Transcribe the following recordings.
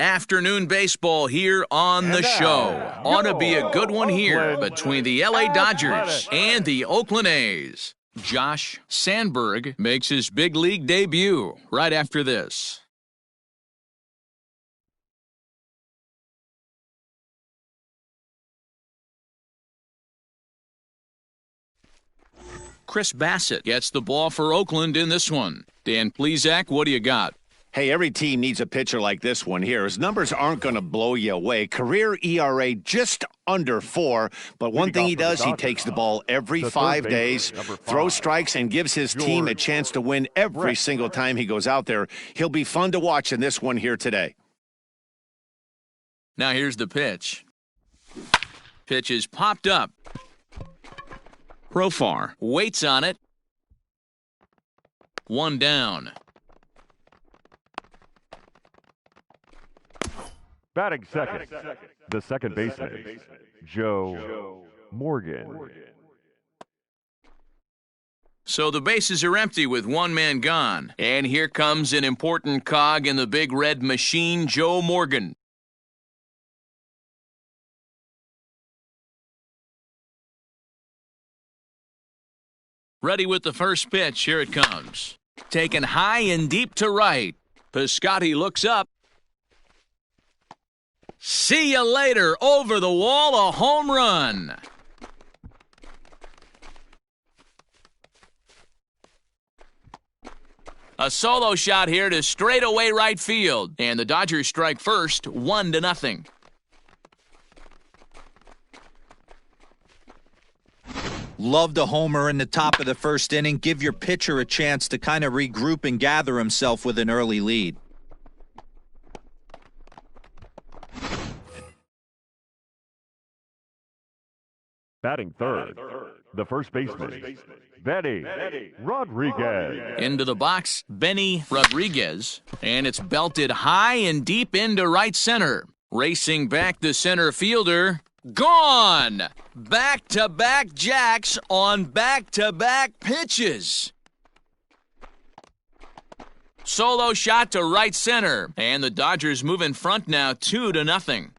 Afternoon baseball here on the show. Ought to be a good one here between the LA Dodgers and the Oakland A's. Josh Sandberg makes his big league debut right after this. Chris Bassett gets the ball for Oakland in this one. Dan Plesac, what do you got? Hey, every team needs a pitcher like this one here. His numbers aren't going to blow you away. Career ERA just under 4. But one thing he does, he takes the ball every 5 days, throws strikes, and gives his team a chance to win every single time he goes out there. He'll be fun to watch in this one here today. Now here's the pitch. Pitch is popped up. Profar waits on it. 1 down. Batting second, the second baseman, Joe Morgan. So the bases are empty with one man gone. And here comes an important cog in the big red machine, Joe Morgan. Ready with the first pitch. Here it comes. Taken high and deep to right. Piscotty looks up. See you later. Over the wall, a home run. A solo shot here to straightaway right field. And the Dodgers strike first, 1-0. Loved a homer in the top of the first inning. Give your pitcher a chance to kind of regroup and gather himself with an early lead. Batting third, the first baseman, Benny Rodriguez. Into the box, Benny Rodriguez. And it's belted high and deep into right center. Racing back the center fielder. Gone! Back-to-back jacks on back-to-back pitches. Solo shot to right center. And the Dodgers move in front now 2-0.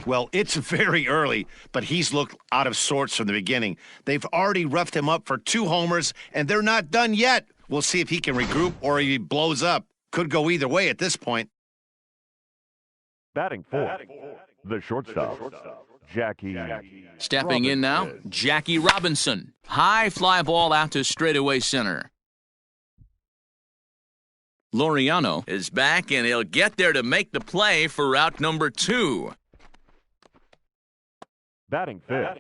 Well, it's very early, but he's looked out of sorts from the beginning. They've already roughed him up for 2 homers, and they're not done yet. We'll see if he can regroup or he blows up. Could go either way at this point. Batting fourth, the shortstop, Jackie. Stepping in now, Jackie Robinson. High fly ball out to straightaway center. Laureano is back, and he'll get there to make the play for out number 2. Batting fifth.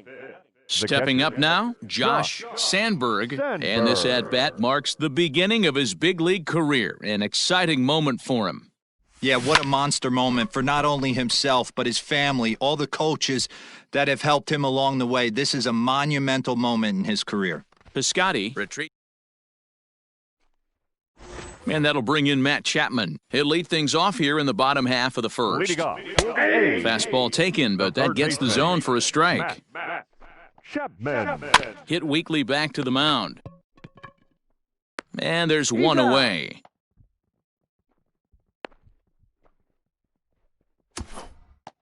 Stepping up now, Josh Sandberg. And this at-bat marks the beginning of his big league career. An exciting moment for him. Yeah, what a monster moment for not only himself, but his family, all the coaches that have helped him along the way. This is a monumental moment in his career. Piscotty retreat. And that'll bring in Matt Chapman. He'll lead things off here in the bottom half of the first. Fastball taken, but that gets the zone for a strike. Chapman. Hit weakly back to the mound. And there's one away.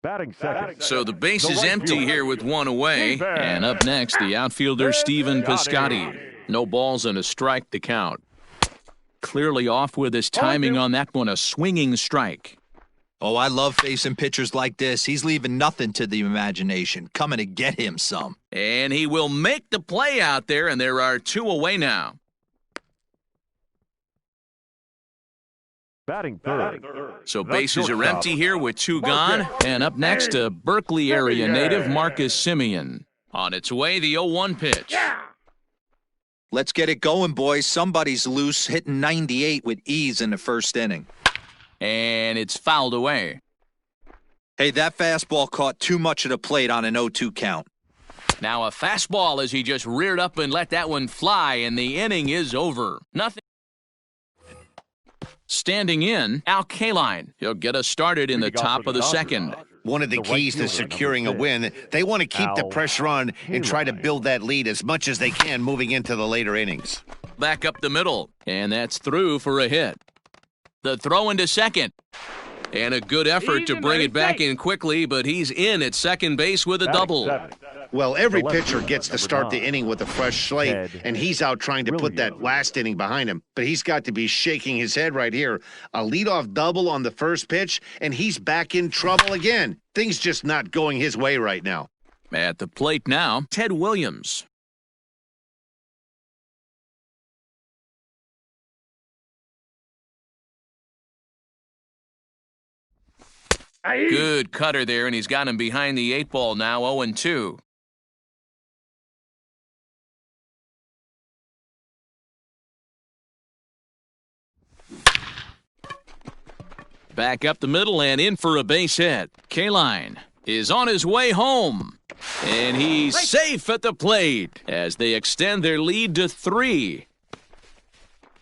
Batting second. So the base is empty here with one away. And up next, the outfielder, Stephen Piscotty. No balls and a strike to count. Clearly off with his timing on that one, a swinging strike. Oh, I love facing pitchers like this. He's leaving nothing to the imagination. Coming to get him some. And he will make the play out there, and there are 2 away now. Batting third. So bases are empty here with 2 gone. And up next, a Berkeley area native, Marcus Semien. On its way, the 0-1 pitch. Let's get it going, boys. Somebody's loose, hitting 98 with ease in the first inning. And it's fouled away. Hey, that fastball caught too much of the plate on an 0-2 count. Now a fastball as he just reared up and let that one fly, and the inning is over. Nothing. Standing in, Al Kaline. He'll get us started in the top of the second. One of the keys to securing a win, they want to keep the pressure on and try to build that lead as much as they can moving into the later innings. back up the middle, and that's through for a hit. The throw into second. And a good effort to bring it back in quickly, but he's in at second base with a double. Well, every pitcher gets to start the inning with a fresh slate, and he's out trying to put that last inning behind him. But he's got to be shaking his head right here. A leadoff double on the first pitch, and he's back in trouble again. Things just not going his way right now. At the plate now, Ted Williams. Good cutter there, and he's got him behind the 8-ball now, 0-2. Back up the middle and in for a base hit. Kaline is on his way home, and he's safe at the plate as they extend their lead to 3.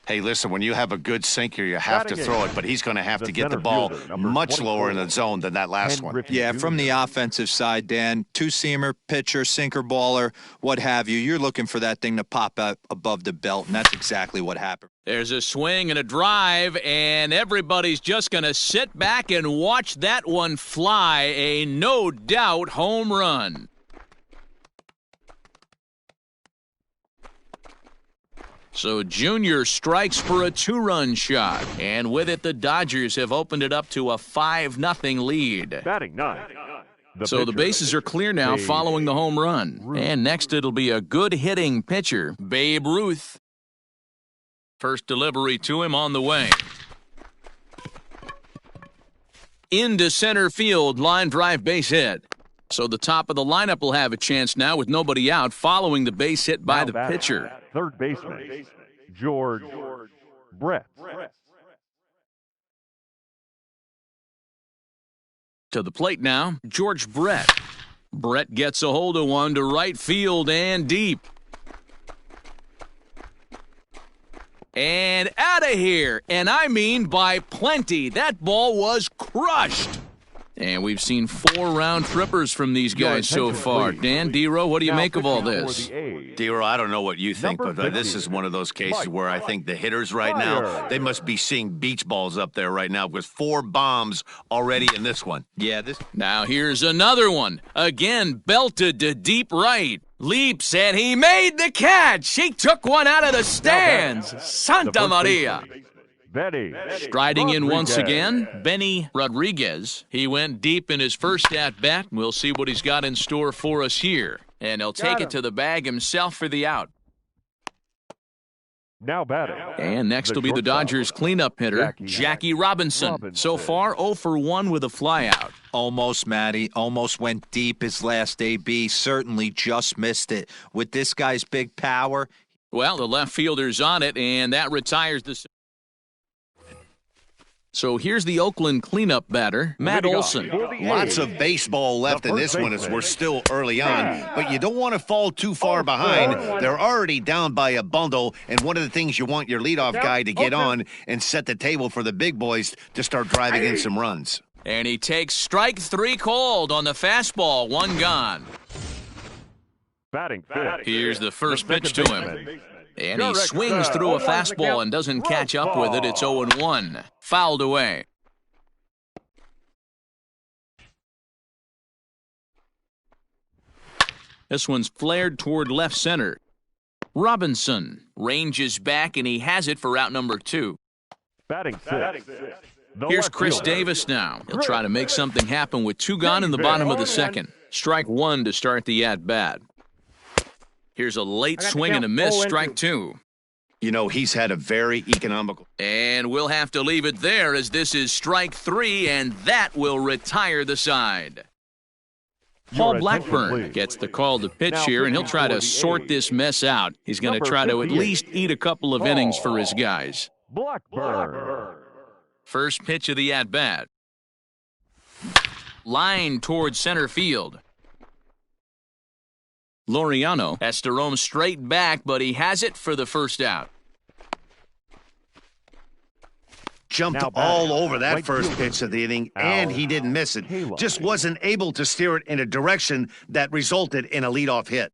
Hey, listen, when you have a good sinker, you have to throw it, but he's going to have to get the ball much lower in the zone than that last one. Yeah, from the offensive side, Dan, two-seamer, pitcher, sinker baller, what have you, you're looking for that thing to pop out above the belt, and that's exactly what happened. There's a swing and a drive, and everybody's just going to sit back and watch that one fly. A no-doubt home run. So Junior strikes for a 2-run shot, and with it the Dodgers have opened it up to a 5-0 lead. Batting 9. So the bases are clear now following the home run. And next it'll be a good hitting pitcher, Babe Ruth. First delivery to him on the way. Into center field, line drive base hit. So the top of the lineup will have a chance now with nobody out following the base hit by the pitcher. Third baseman, George Brett. To the plate now, George Brett. Brett gets a hold of one to right field and deep. And out of here, and I mean by plenty. That ball was crushed. And we've seen 4 round trippers from these guys so far. Dan, D-Row, what do you make of all this? D-Row, I don't know what you think, but this is one of those cases where I think the hitters right now, they must be seeing beach balls up there right now with 4 bombs already in this one. Yeah, Now here's another one. Again, belted to deep right. Leaps, and he made the catch. He took one out of the stands. Santa Maria. Striding in once again, Benny Rodriguez. He went deep in his first at-bat. We'll see what he's got in store for us here. And he'll take it to the bag himself for the out. Now batting. And next will be the Dodgers cleanup hitter, Jackie Robinson. So far, 0 for 1 with a flyout. Almost, Matty. Almost went deep his last AB. Certainly just missed it. With this guy's big power. Well, the left fielder's on it, and that retires the... So here's the Oakland cleanup batter, Matt Olson. Lots of baseball left in this one as we're still early on, but you don't want to fall too far behind. They're already down by a bundle, and one of the things you want your leadoff guy to get on and set the table for the big boys to start driving in some runs. And he takes strike 3 called on the fastball, 1 gone. Batting 5th. Here's the first pitch to him. And he swings through a fastball and doesn't catch up with it. It's 0-1. Fouled away. This one's flared toward left center. Robinson ranges back, and he has it for out number 2. Batting 6th. Here's Chris Davis now. He'll try to make something happen with 2 gone in the bottom of the second. Strike 1 to start the at-bat. Here's a late swing and a miss, strike 2. You know, he's had a very economical... And we'll have to leave it there as this is strike 3, and that will retire the side. Paul Blackburn gets the call to pitch here, and he'll try to sort this mess out. He's going to try to at least eat a couple of innings for his guys. Blackburn. First pitch of the at-bat. Line towards center field. Laureano has to roam straight back, but he has it for the first out. Jumped all over that first pitch of the inning, and he didn't miss it. Just wasn't able to steer it in a direction that resulted in a leadoff hit.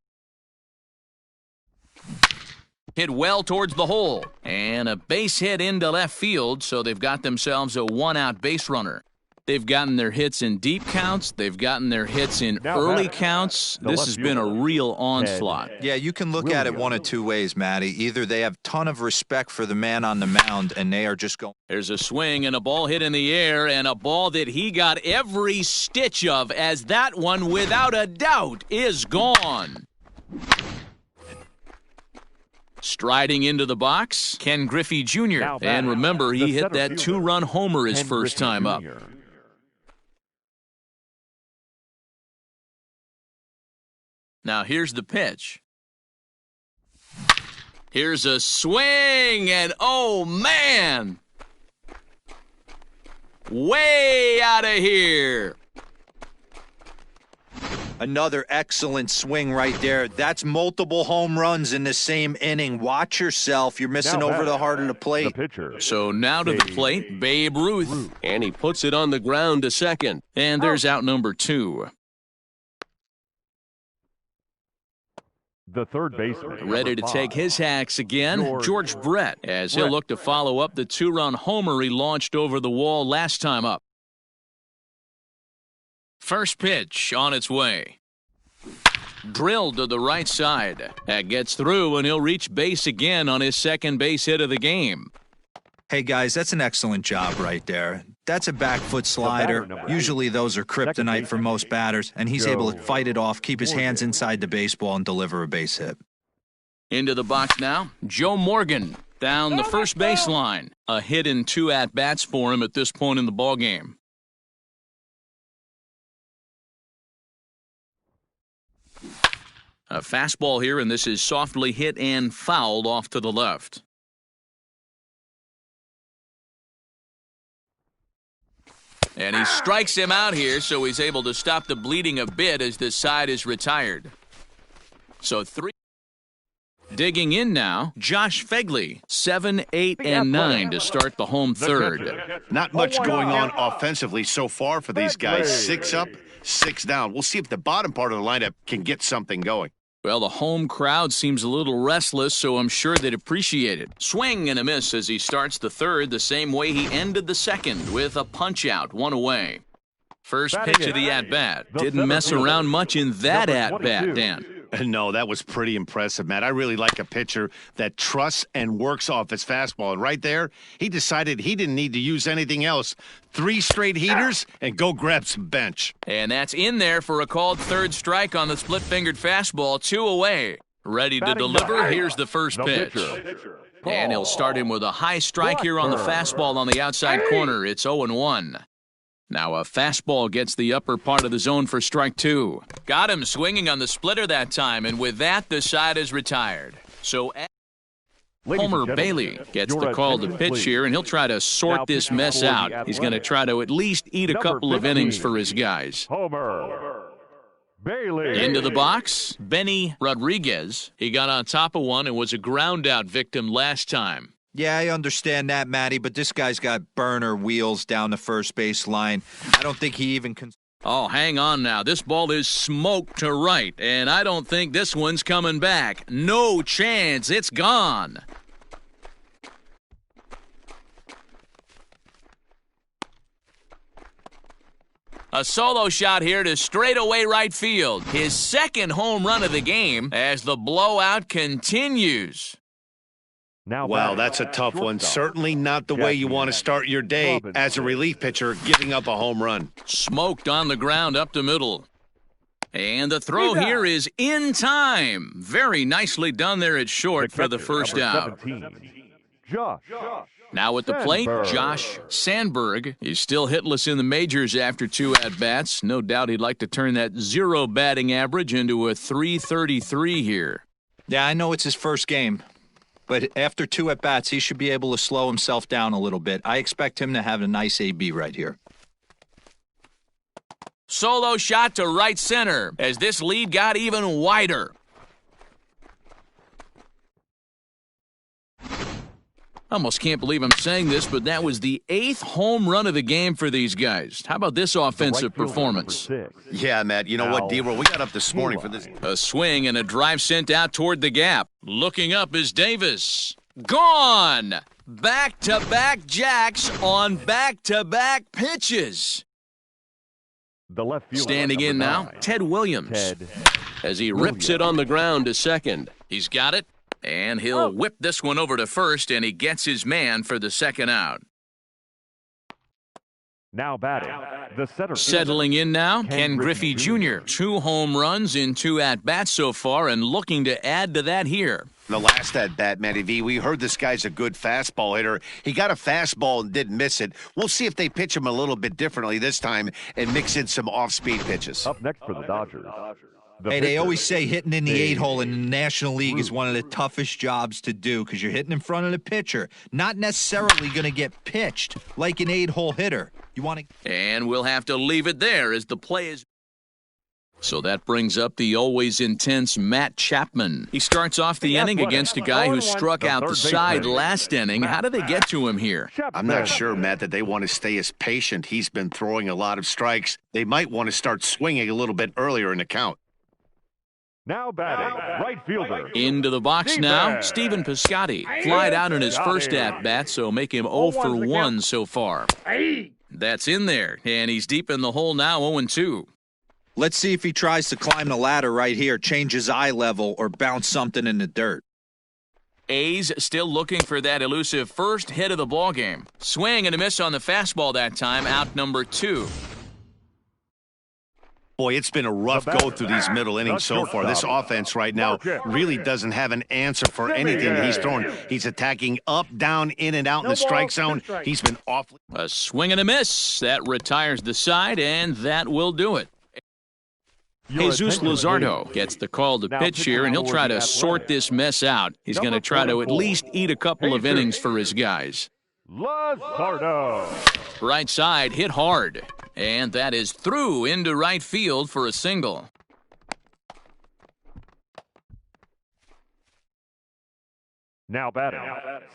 Hit well towards the hole. And a base hit into left field, so they've got themselves a one-out base runner. They've gotten their hits in deep counts. They've gotten their hits in early counts. This has been a real onslaught. Yeah, you can look at it one of two ways, Matty. Either they have a ton of respect for the man on the mound, and they are just going. There's a swing and a ball hit in the air, and a ball that he got every stitch of, as that one, without a doubt, is gone. Striding into the box, Ken Griffey Jr. And remember, he hit that two-run homer his first time up. Now here's the pitch. Here's a swing, and oh man! Way out of here! Another excellent swing right there. That's multiple home runs in the same inning. Watch yourself. You're missing over the heart of the plate. So now to the plate, Babe Ruth. And he puts it on the ground to second. And there's out number 2. The third baseman. Ready to take his hacks again, George Brett, as he'll look to follow up the two-run homer he launched over the wall last time up. First pitch on its way. Drilled to the right side. That gets through, and he'll reach base again on his second base hit of the game. Hey, guys, that's an excellent job right there. That's a back foot slider. Usually those are kryptonite for most batters, and he's able to fight it off, keep his hands inside the baseball, and deliver a base hit. Into the box now, Joe Morgan down the first baseline. A hit in 2 at-bats for him at this point in the ballgame. A fastball here, and this is softly hit and fouled off to the left. And he strikes him out here, so he's able to stop the bleeding a bit as this side is retired. So 3. Digging in now, Josh Fegley, 7, 8, and 9 to start the home third. Not much going on offensively so far for these guys. 6 up, 6 down. We'll see if the bottom part of the lineup can get something going. Well, the home crowd seems a little restless, so I'm sure they'd appreciate it. Swing and a miss as he starts the third the same way he ended the second, with a punch-out, 1 away. First pitch of the at-bat. Didn't mess around much in that at-bat, Dan. No, that was pretty impressive, Matt. I really like a pitcher that trusts and works off his fastball. And right there, he decided he didn't need to use anything else. 3 straight heaters and go grab some bench. And that's in there for a called third strike on the split-fingered fastball, 2 away. Ready to deliver, here's the first pitch. And he'll start him with a high strike here on the fastball on the outside corner. It's 0-1. Now a fastball gets the upper part of the zone for strike 2. Got him swinging on the splitter that time, and with that, the side is retired. So Homer Bailey gets the call to pitch here, and he'll try to sort this mess out. He's going to try to at least eat a couple of innings for his guys. Homer Bailey. Into the box, Benny Rodriguez. He got on top of one and was a ground-out victim last time. Yeah, I understand that, Matty, but this guy's got burner wheels down the first base line. I don't think he even can. Oh, hang on now. This ball is smoked to right, and I don't think this one's coming back. No chance. It's gone. A solo shot here to straightaway right field. His second home run of the game as the blowout continues. Wow, that's a tough one. Certainly not the way you want to start your day as a relief pitcher, giving up a home run. Smoked on the ground up the middle. And the throw here is in time. Very nicely done there at short for the first out. Now at the plate, Josh Sandberg. He's still hitless in the majors after 2 at-bats. No doubt he'd like to turn that 0 batting average into a .333 here. Yeah, I know it's his first game. But after 2 at-bats, he should be able to slow himself down a little bit. I expect him to have a nice AB right here. Solo shot to right center as this lead got even wider. Almost can't believe I'm saying this, but that was the 8th home run of the game for these guys. How about this offensive performance? Yeah, Matt, you know what, D-Roll, we got up this morning for this. A swing and a drive sent out toward the gap. Looking up is Davis. Gone! Back-to-back jacks on back-to-back pitches. The left fielder, Standing in now, 9, Ted Williams. As he rips it on the ground to second. He's got it, and he'll whip this one over to first, and he gets his man for the second out. Now batting, the center fielder. Settling in now, Ken Griffey Jr. 2 home runs in 2 at-bats so far, and looking to add to that here. The last at-bat, Matty V, we heard this guy's a good fastball hitter. He got a fastball and didn't miss it. We'll see if they pitch him a little bit differently this time and mix in some off-speed pitches. Up next for the Dodgers. Hey, they always say hitting in the 8-hole in the National League is one of the toughest jobs to do because you're hitting in front of the pitcher, not necessarily going to get pitched like an 8-hole hitter. You want to... And we'll have to leave it there as the play is... So that brings up the always intense Matt Chapman. He starts off the inning against a guy who struck out the side last inning. How do they get to him here? I'm not sure, Matt, that they want to stay as patient. He's been throwing a lot of strikes. They might want to start swinging a little bit earlier in the count. Now batting, right fielder. Into the box now, Stephen Piscotty. Flied out in his first at-bat, so make him 0 for 1 so far. That's in there, and he's deep in the hole now, 0-2. Let's see if he tries to climb the ladder right here, change his eye level, or bounce something in the dirt. A's still looking for that elusive first hit of the ballgame. Swing and a miss on the fastball that time, out number 2. Boy, it's been a rough go through these middle innings so far. This offense right now really doesn't have an answer for anything that he's throwing. He's attacking up, down, in, and out in the strike zone. He's been awfully... A swing and a miss. That retires the side, and that will do it. Jesus Luzardo gets the call to pitch here, and he'll try to sort this mess out. He's going to try to at least eat a couple of innings for his guys. Luzardo. Right side hit hard, and that is through into right field for a single. Now batting,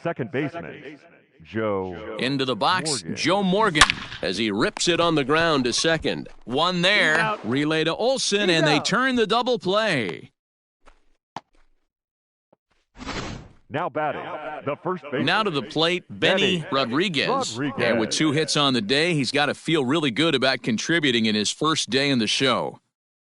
second baseman, Joe. Into the box, Joe Morgan, as he rips it on the ground to second. One there, relay to Olsen, and they turn the double play. Now batting, the first baseman. Now to the plate, Benny Rodriguez. And with 2 hits on the day, he's got to feel really good about contributing in his first day in the show.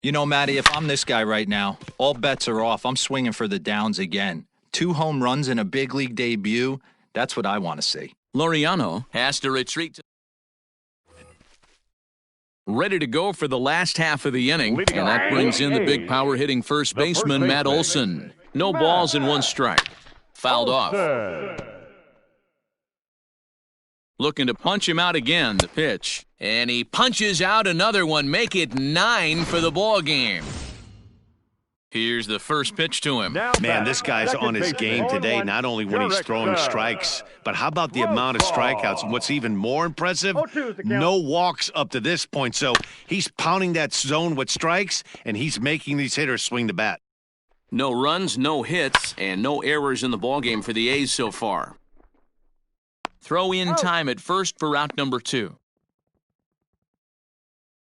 You know, Matty, if I'm this guy right now, all bets are off. I'm swinging for the downs again. 2 home runs in a big league debut. That's what I want to see. Laureano has to retreat. Ready to go for the last half of the inning, and that brings in the big power-hitting first baseman, Matt Olson. No balls and 1 strike. Fouled off. Looking to punch him out again, the pitch. And he punches out another one, make it 9 for the ball game. Here's the first pitch to him. Man, this guy's on his game today, not only when he's throwing strikes, but how about the amount of strikeouts? And what's even more impressive, no walks up to this point. So he's pounding that zone with strikes, and he's making these hitters swing the bat. No runs, no hits, and no errors in the ballgame for the A's so far. Throw in time at first for out number 2.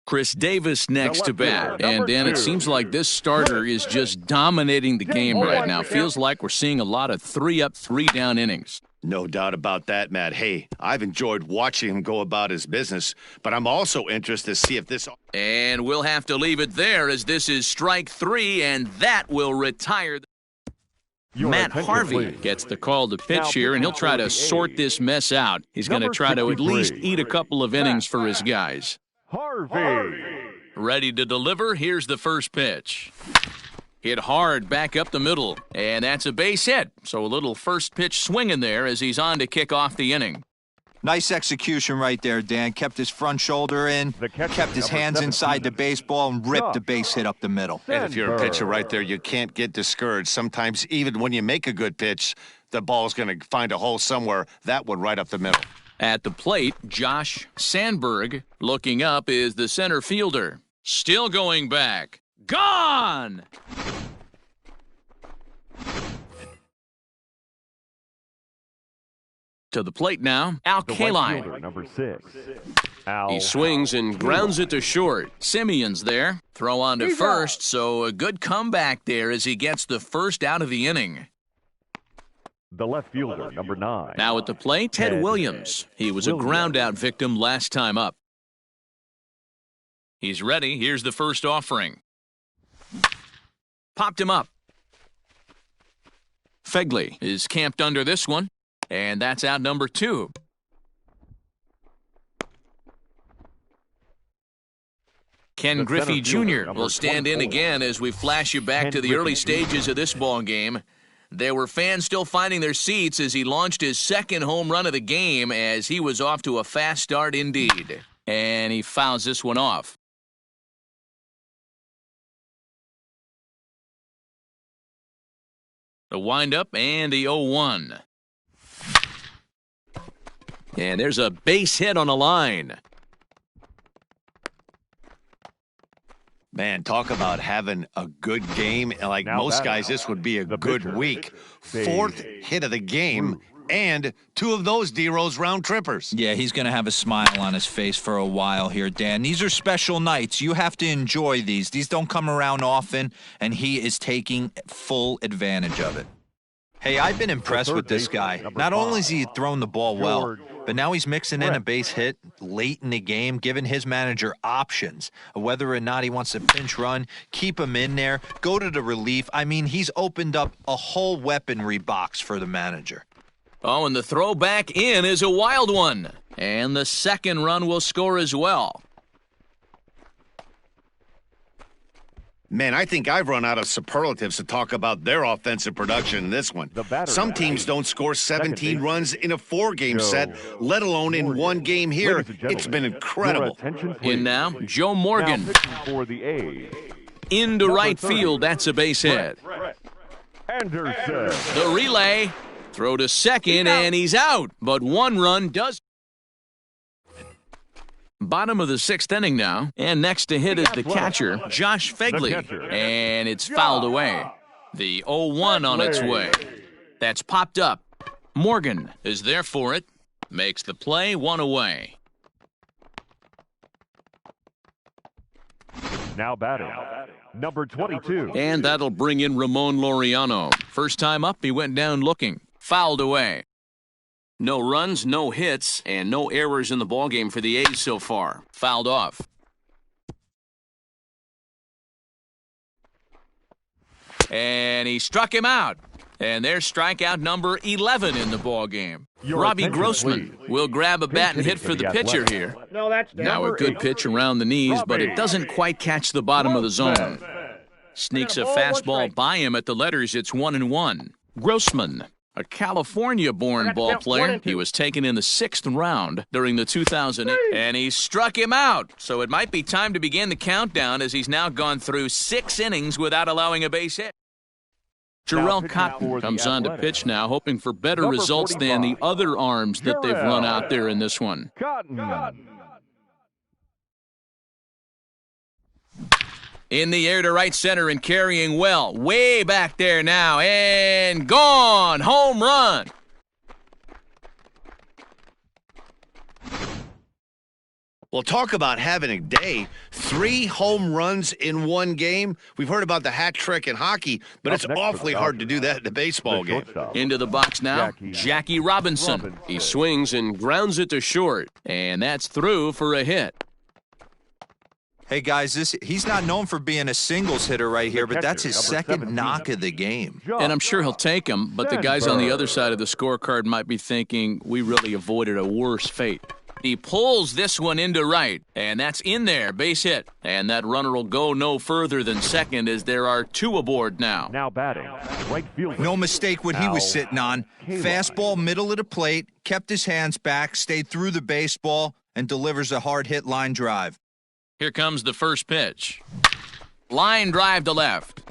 Chris Davis next to bat. And Dan, it seems like this starter is just dominating the game right now. Feels like we're seeing a lot of 3-up, 3-down innings. No doubt about that, Matt. Hey, I've enjoyed watching him go about his business, but I'm also interested to see if this... And we'll have to leave it there as this is strike 3, and that will retire... Matt Harvey gets the call to pitch here, and he'll try to sort this mess out. He's going to try to at least eat a couple of innings for his guys. Harvey. Ready to deliver. Here's the first pitch. Hit hard back up the middle, and that's a base hit. So a little first pitch swing in there as he's on to kick off the inning. Nice execution right there, Dan. Kept his front shoulder in, kept his hands inside the baseball, and ripped the base hit up the middle. And if you're a pitcher right there, you can't get discouraged. Sometimes even when you make a good pitch, the ball's going to find a hole somewhere. That one right up the middle. At the plate, Josh Sandberg. Looking up is the center fielder. Still going back. Gone! To the plate now, Al The right Kaline. fielder, number 6. Al. He swings and grounds it to short. Simeon's there. Throw on to first, so a good comeback there as he gets the first out of the inning. The left fielder, number 9. Now at the plate, Ted Ted Williams. He was a Williams. ground-out victim last time up. He's ready. Here's the first offering. Popped him up. Fegley is camped under this one, and that's out number 2. Ken The Griffey center fielder, Jr. number will stand in 24. again as we flash you back Ken to the Griffey early Jr. stages of this ball game. There were fans still finding their seats as he launched his second home run of the game as he was off to a fast start indeed. And he fouls this one off. The windup and the 0-1. And there's a base hit on the line. Man, talk about having a good game. Like Now most batting, guys, this would be a the good pitcher, week. Babe 4th hit of the game, and 2 of those D-Rose round trippers. Yeah, he's going to have a smile on his face for a while here, Dan. These are special nights. You have to enjoy these. These don't come around often, and he is taking full advantage of it. Hey, I've been impressed with this guy. Not only has he thrown the ball well, but now he's mixing in a base hit late in the game, giving his manager options of whether or not he wants to pinch run, keep him in there, go to the relief. I mean, he's opened up a whole weaponry box for the manager. Oh, and the throw back in is a wild one. And the second run will score as well. Man, I think I've run out of superlatives to talk about their offensive production in this one. The batter Some now. teams don't score 17 base. runs in a 4-game Joe set, let alone in Morgan. one game here. Ladies and gentlemen, It's been your incredible. attention, please. In now, Joe Morgan. Now pitching for the A's, Into number right 30. field. That's a base hit. Anderson. The relay. Throw to second, and he's out. But one run does. Bottom of the 6th inning now. And next to hit is the catcher, Josh Fegley. catcher. And it's fouled away. The 0-1 on its way. That's popped up. Morgan is there for it. Makes the play, 1 away. Now batting, number 22. And that'll bring in Ramon Laureano. First time up, he went down looking. Fouled away. No runs, no hits, and no errors in the ballgame for the A's so far. Fouled off. And he struck him out. And there's strikeout number 11 in the ballgame. Your Robbie attention, Grossman please. will grab a bat and hit for the pitcher here. Now a good pitch around the knees, but it doesn't quite catch the bottom of the zone. Sneaks a fastball by him at the letters. It's 1-1. Grossman, a California-born ball player. He was taken in the 6th round during the 2008, and he struck him out. So it might be time to begin the countdown as he's now gone through 6 innings without allowing a base hit. Jarrell pitching Cotton for the comes on to Athletics. pitch now, hoping for better Number results than the 45, other arms that they've run out there in this one. Cotton. In the air to right center and carrying well. Way back there now. And gone. Home run. Well, talk about having a day. 3 home runs in one game. We've heard about the hat trick in hockey, but Up it's next for awfully the hard to Dodgers. do that in a baseball The game. shortstop. Into the box now. Jackie Robinson. Robinson. He swings and grounds it to short. And that's through for a hit. Hey, guys, he's not known for being a singles hitter right here, but that's his Catcher, number second 17. knock of the game. And I'm sure he'll take him, but the guys on the other side of the scorecard might be thinking we really avoided a worse fate. He pulls this one into right, and that's in there, base hit. And that runner will go no further than second as there are 2 aboard now. Now batting, right fielder. No mistake what he was Al sitting on. Kaline. Fastball, middle of the plate, kept his hands back, stayed through the baseball, and delivers a hard hit line drive. Here comes the first pitch. Line drive to left.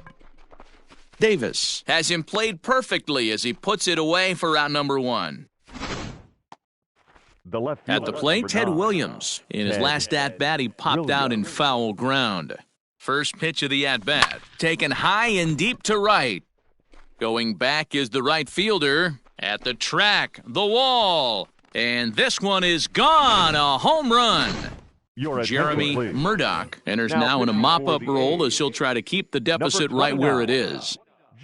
Davis has him played perfectly as he puts it away for out number 1. The left At the fielder, plate, number Ted 9. Williams. In his Ted last at-bat, he popped out in foul ground. First pitch of the at-bat. Taken high and deep to right. Going back is the right fielder, At the track, the wall. And this one is gone. A home run. Jeremy Murdoch enters now in a mop-up role as he'll try to keep the deficit right where it is.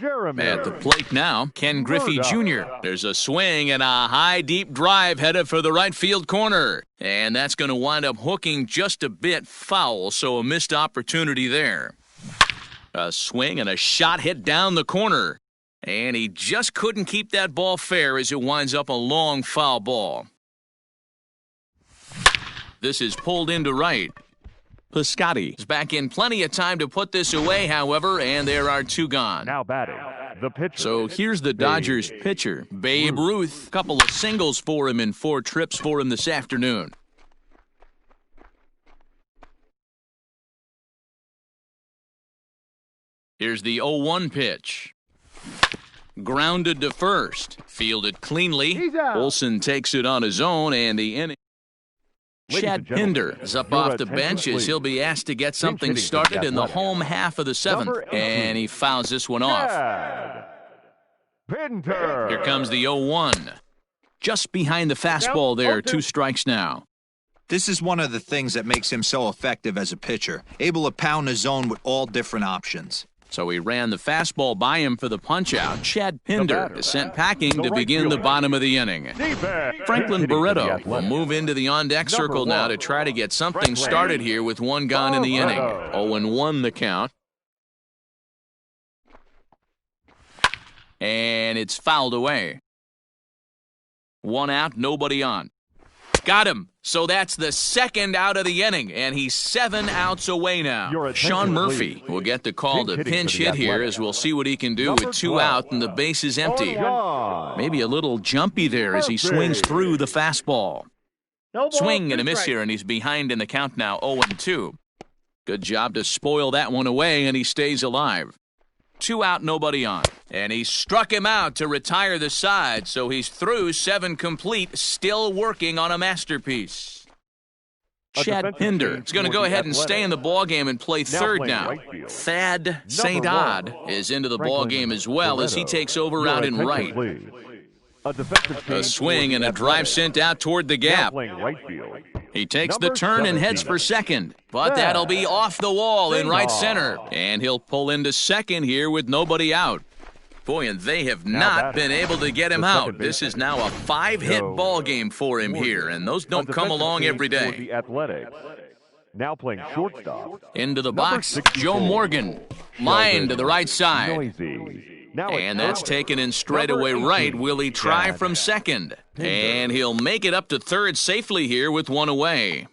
At the plate now, Ken Griffey Jr. There's a swing and a high, deep drive headed for the right field corner. And that's going to wind up hooking just a bit foul, so a missed opportunity there. A swing and a shot hit down the corner. And he just couldn't keep that ball fair as it winds up a long foul ball. This is pulled into right. Piscotti is back in plenty of time to put this away, however, and there are two gone. Now batting, the pitcher. So here's the Dodgers pitcher, Babe Ruth. Couple of singles for him in 4 trips for him this afternoon. Here's the 0-1 pitch. Grounded to first. Fielded cleanly. Olsen takes it on his own, and the inning. Chad Pinder is up off the bench as he'll be asked to get something started in the home half of the 7th, and he fouls this one off. Pinder. Here comes the 0-1. Just behind the fastball there, 2 strikes now. This is one of the things that makes him so effective as a pitcher, able to pound the zone with all different options. So he ran the fastball by him for the punch-out. Chad Pinder is sent packing to begin the bottom of the inning. Franklin Barreto will move into the on-deck circle now to try to get something started here with 1 gone in the inning. 0-1 the count. And it's fouled away. 1 out, nobody on. Got him. So that's the 2nd out of the inning, and he's 7 outs away now. Sean Murphy will get the call to pinch hit here as we'll see what he can do with 2 out and the base is empty. Maybe a little jumpy there as he swings through the fastball. Swing and a miss here, and he's behind in the count now, 0-2. Good job to spoil that one away, and he stays alive. 2 out, nobody on. And he struck him out to retire the side, so he's through 7 complete, still working on a masterpiece. Chad Pinder is going to go ahead and stay in the ballgame and play third now. Thad St. Odd is into the ballgame as well as he takes over out in right. A swing and a drive sent out toward the gap. He takes the turn and heads for second, but that'll be off the wall in right center. And he'll pull into second here with nobody out. Boy, and they have not been able to get him out. This is now a 5-hit ball game for him here, and those don't come along every day. Now playing shortstop. Into the box, Joe Morgan. Line to the right side. And that's taken in straightaway right. Will he try from second? And he'll make it up to third safely here with 1 away.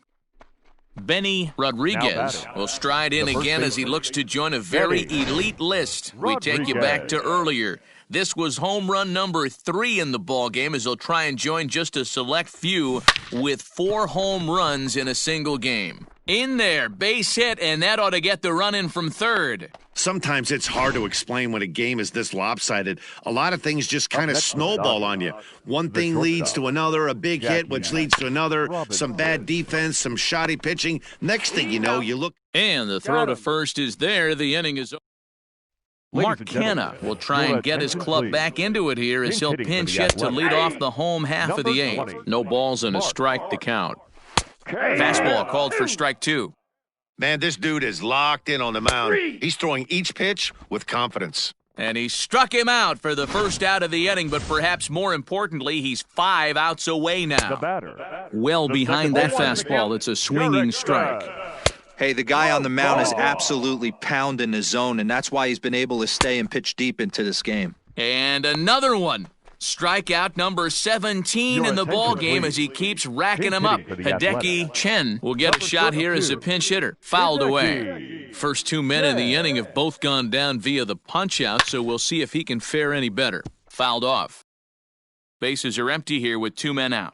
Benny Rodriguez will stride in again as he looks to join a very elite list. We take you back to earlier. This was home run number 3 in the ballgame as he'll try and join just a select few with 4 home runs in a single game. In there, base hit, and that ought to get the run in from third. Sometimes it's hard to explain when a game is this lopsided. A lot of things just kind of snowball on you. One thing leads to another, a big hit, which leads to another, some bad defense, some shoddy pitching. Next thing you know, you look. And the throw to first is there. The inning is over. Mark Canna will try and get his club back into it here as he'll pinch hit to lead off the home half of the 8th. No balls and a strike to count. Fastball called for strike 2. Man, this dude is locked in on the mound. He's throwing each pitch with confidence. And he struck him out for the first out of the inning, but perhaps more importantly, he's 5 outs away now. Well behind that fastball, it's a swinging strike. Hey, the guy on the mound is absolutely pounding the zone, and that's why he's been able to stay and pitch deep into this game. And another one. Strikeout number 17 in the ball game as he keeps racking them up. Hideki Chen will get a shot here as a pinch hitter. Fouled away. First 2 men in the inning have both gone down via the punch-out, so we'll see if he can fare any better. Fouled off. Bases are empty here with 2 men out.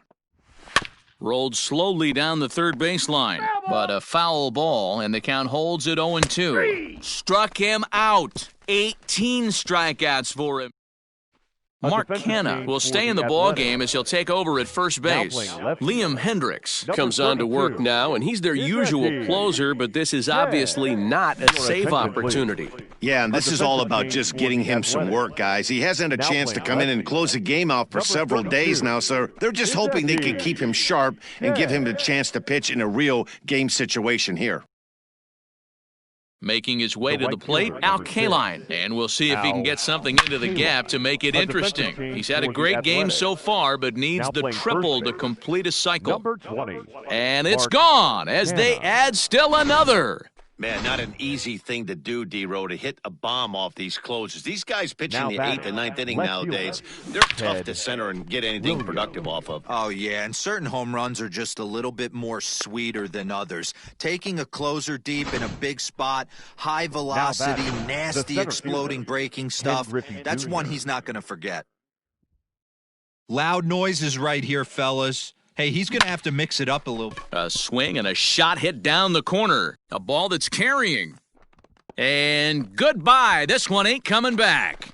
Rolled slowly down the third baseline, but a foul ball, and the count holds at 0-2. Struck him out. 18 strikeouts for him. Mark Canna will stay in the ball game as he'll take over at first base. Liam Hendricks Comes on to work now, and he's their usual closer, but this is obviously not a safe opportunity. Yeah, and this is all about just getting him some work, guys. He hasn't had a chance to come in and close the game out for several days now, so they're just hoping they can keep him sharp and give him the chance to pitch in a real game situation here. Making his way to the plate, Al Kaline. And we'll see if he can get something into the gap to make it interesting. He's had a great game so far, but needs the triple to complete a cycle. And it's gone as they add still another. Man, not an easy thing to do, D-Row, to hit a bomb off these closers. These guys pitching the 8th and 9th inning nowadays, they're tough to center and get anything productive off of. Oh, yeah, and certain home runs are just a little bit more sweeter than others. Taking a closer deep in a big spot, high velocity, nasty exploding breaking stuff, that's one he's not going to forget. Loud noises right here, fellas. Hey, he's going to have to mix it up a little. A swing and a shot hit down the corner. A ball that's carrying. And goodbye. This one ain't coming back.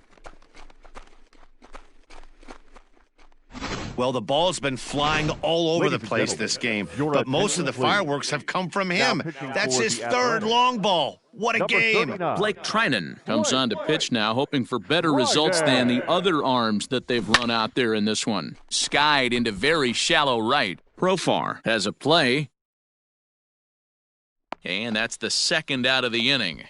Well, the ball's been flying all over the place this game, but most of the fireworks have come from him. That's his third long ball. What a game. Blake Trinan comes on to pitch now, hoping for better results than the other arms that they've run out there in this one. Skied into very shallow right. Profar has a play. And that's the second out of the inning.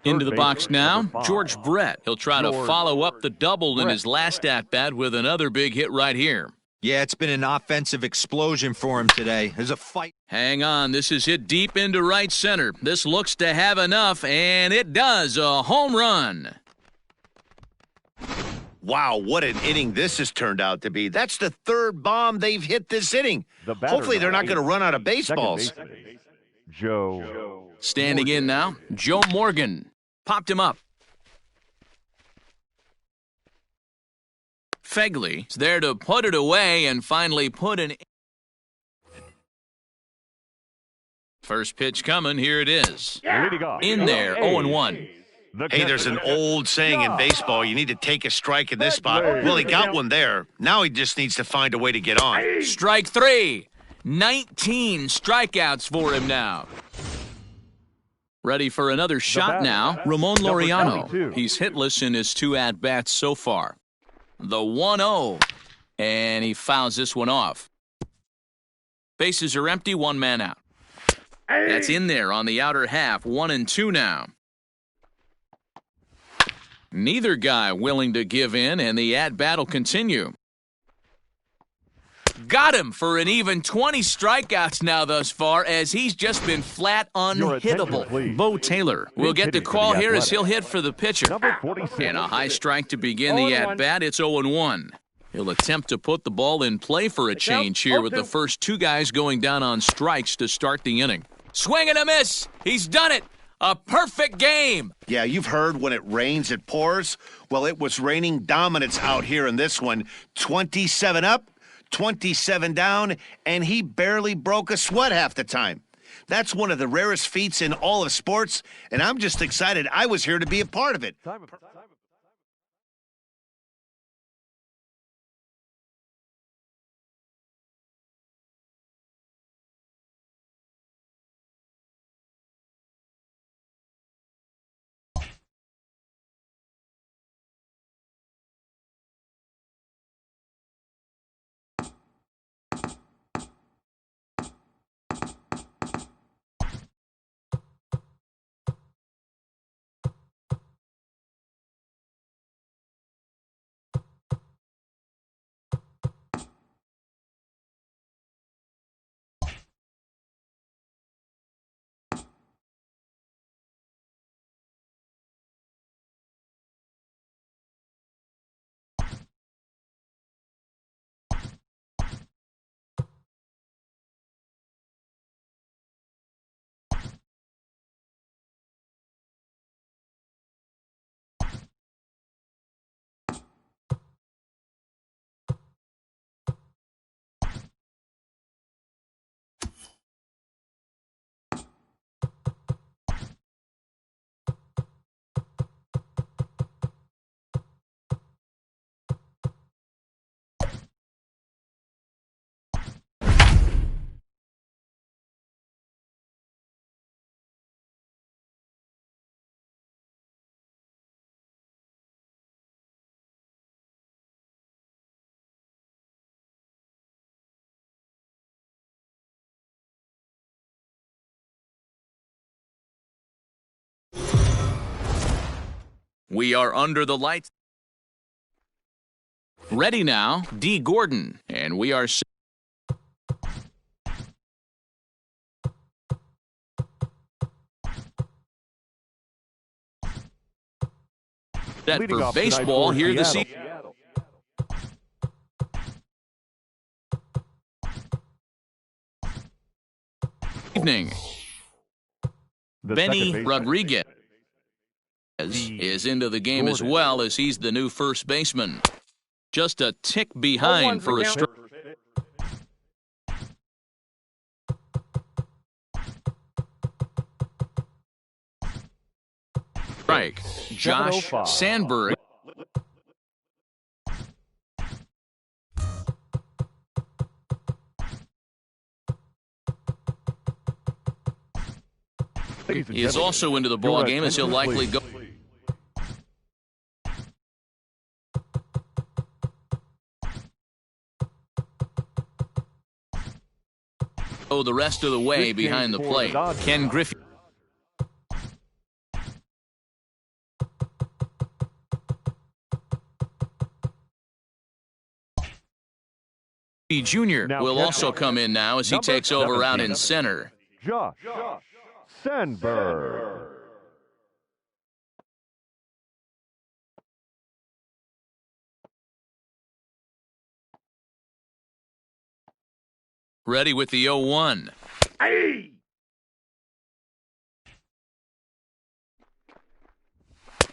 Into the box now, George Brett. He'll try to follow up the double in his last at-bat with another big hit right here. Yeah, it's been an offensive explosion for him today. There's a fight. Hang on, this is hit deep into right center. This looks to have enough, and it does. A home run. Wow, what an inning this has turned out to be. That's the third bomb they've hit this inning. Hopefully they're not going to run out of baseballs. Joe. Standing in now, Joe Morgan. Popped him up. Fegley is there to put it away and finally put an... First pitch coming, here it is. In there, 0-1. Hey, there's an old saying in baseball, you need to take a strike in this spot. Well, he got one there. Now he just needs to find a way to get on. Strike 3. 19 strikeouts for him now. Ready for another shot now, Ramon Laureano. He's hitless in his 2 at-bats so far. The 1-0, and he fouls this one off. Bases are empty, 1 man out. That's in there on the outer half, 1-2 now. Neither guy willing to give in, and the at-bat will continue. Got him for an even 20 strikeouts now thus far, as he's just been flat unhittable. Bo Taylor will get the call here as he'll hit for the pitcher. And a high strike to begin the at-bat. It's 0-1. He'll attempt to put the ball in play for a change here with the first 2 guys going down on strikes to start the inning. Swing and a miss. He's done it. A perfect game. Yeah, you've heard when it rains, it pours. Well, it was raining dominance out here in this one. 27 up. 27 down, and he barely broke a sweat half the time. That's one of the rarest feats in all of sports, and I'm just excited I was here to be a part of it. We are under the lights. Ready now, D. Gordon, and we are set for baseball here this evening. Benny Rodriguez is into the game as well, as he's the new first baseman. Just a tick behind for a strike. Josh Sandberg. He is also into the ball game, as he'll likely go the rest of the way behind the plate. Ken Griffey Jr. will also come in now as he takes over out in center. Josh Sandberg. Ready with the 0-1. Hey!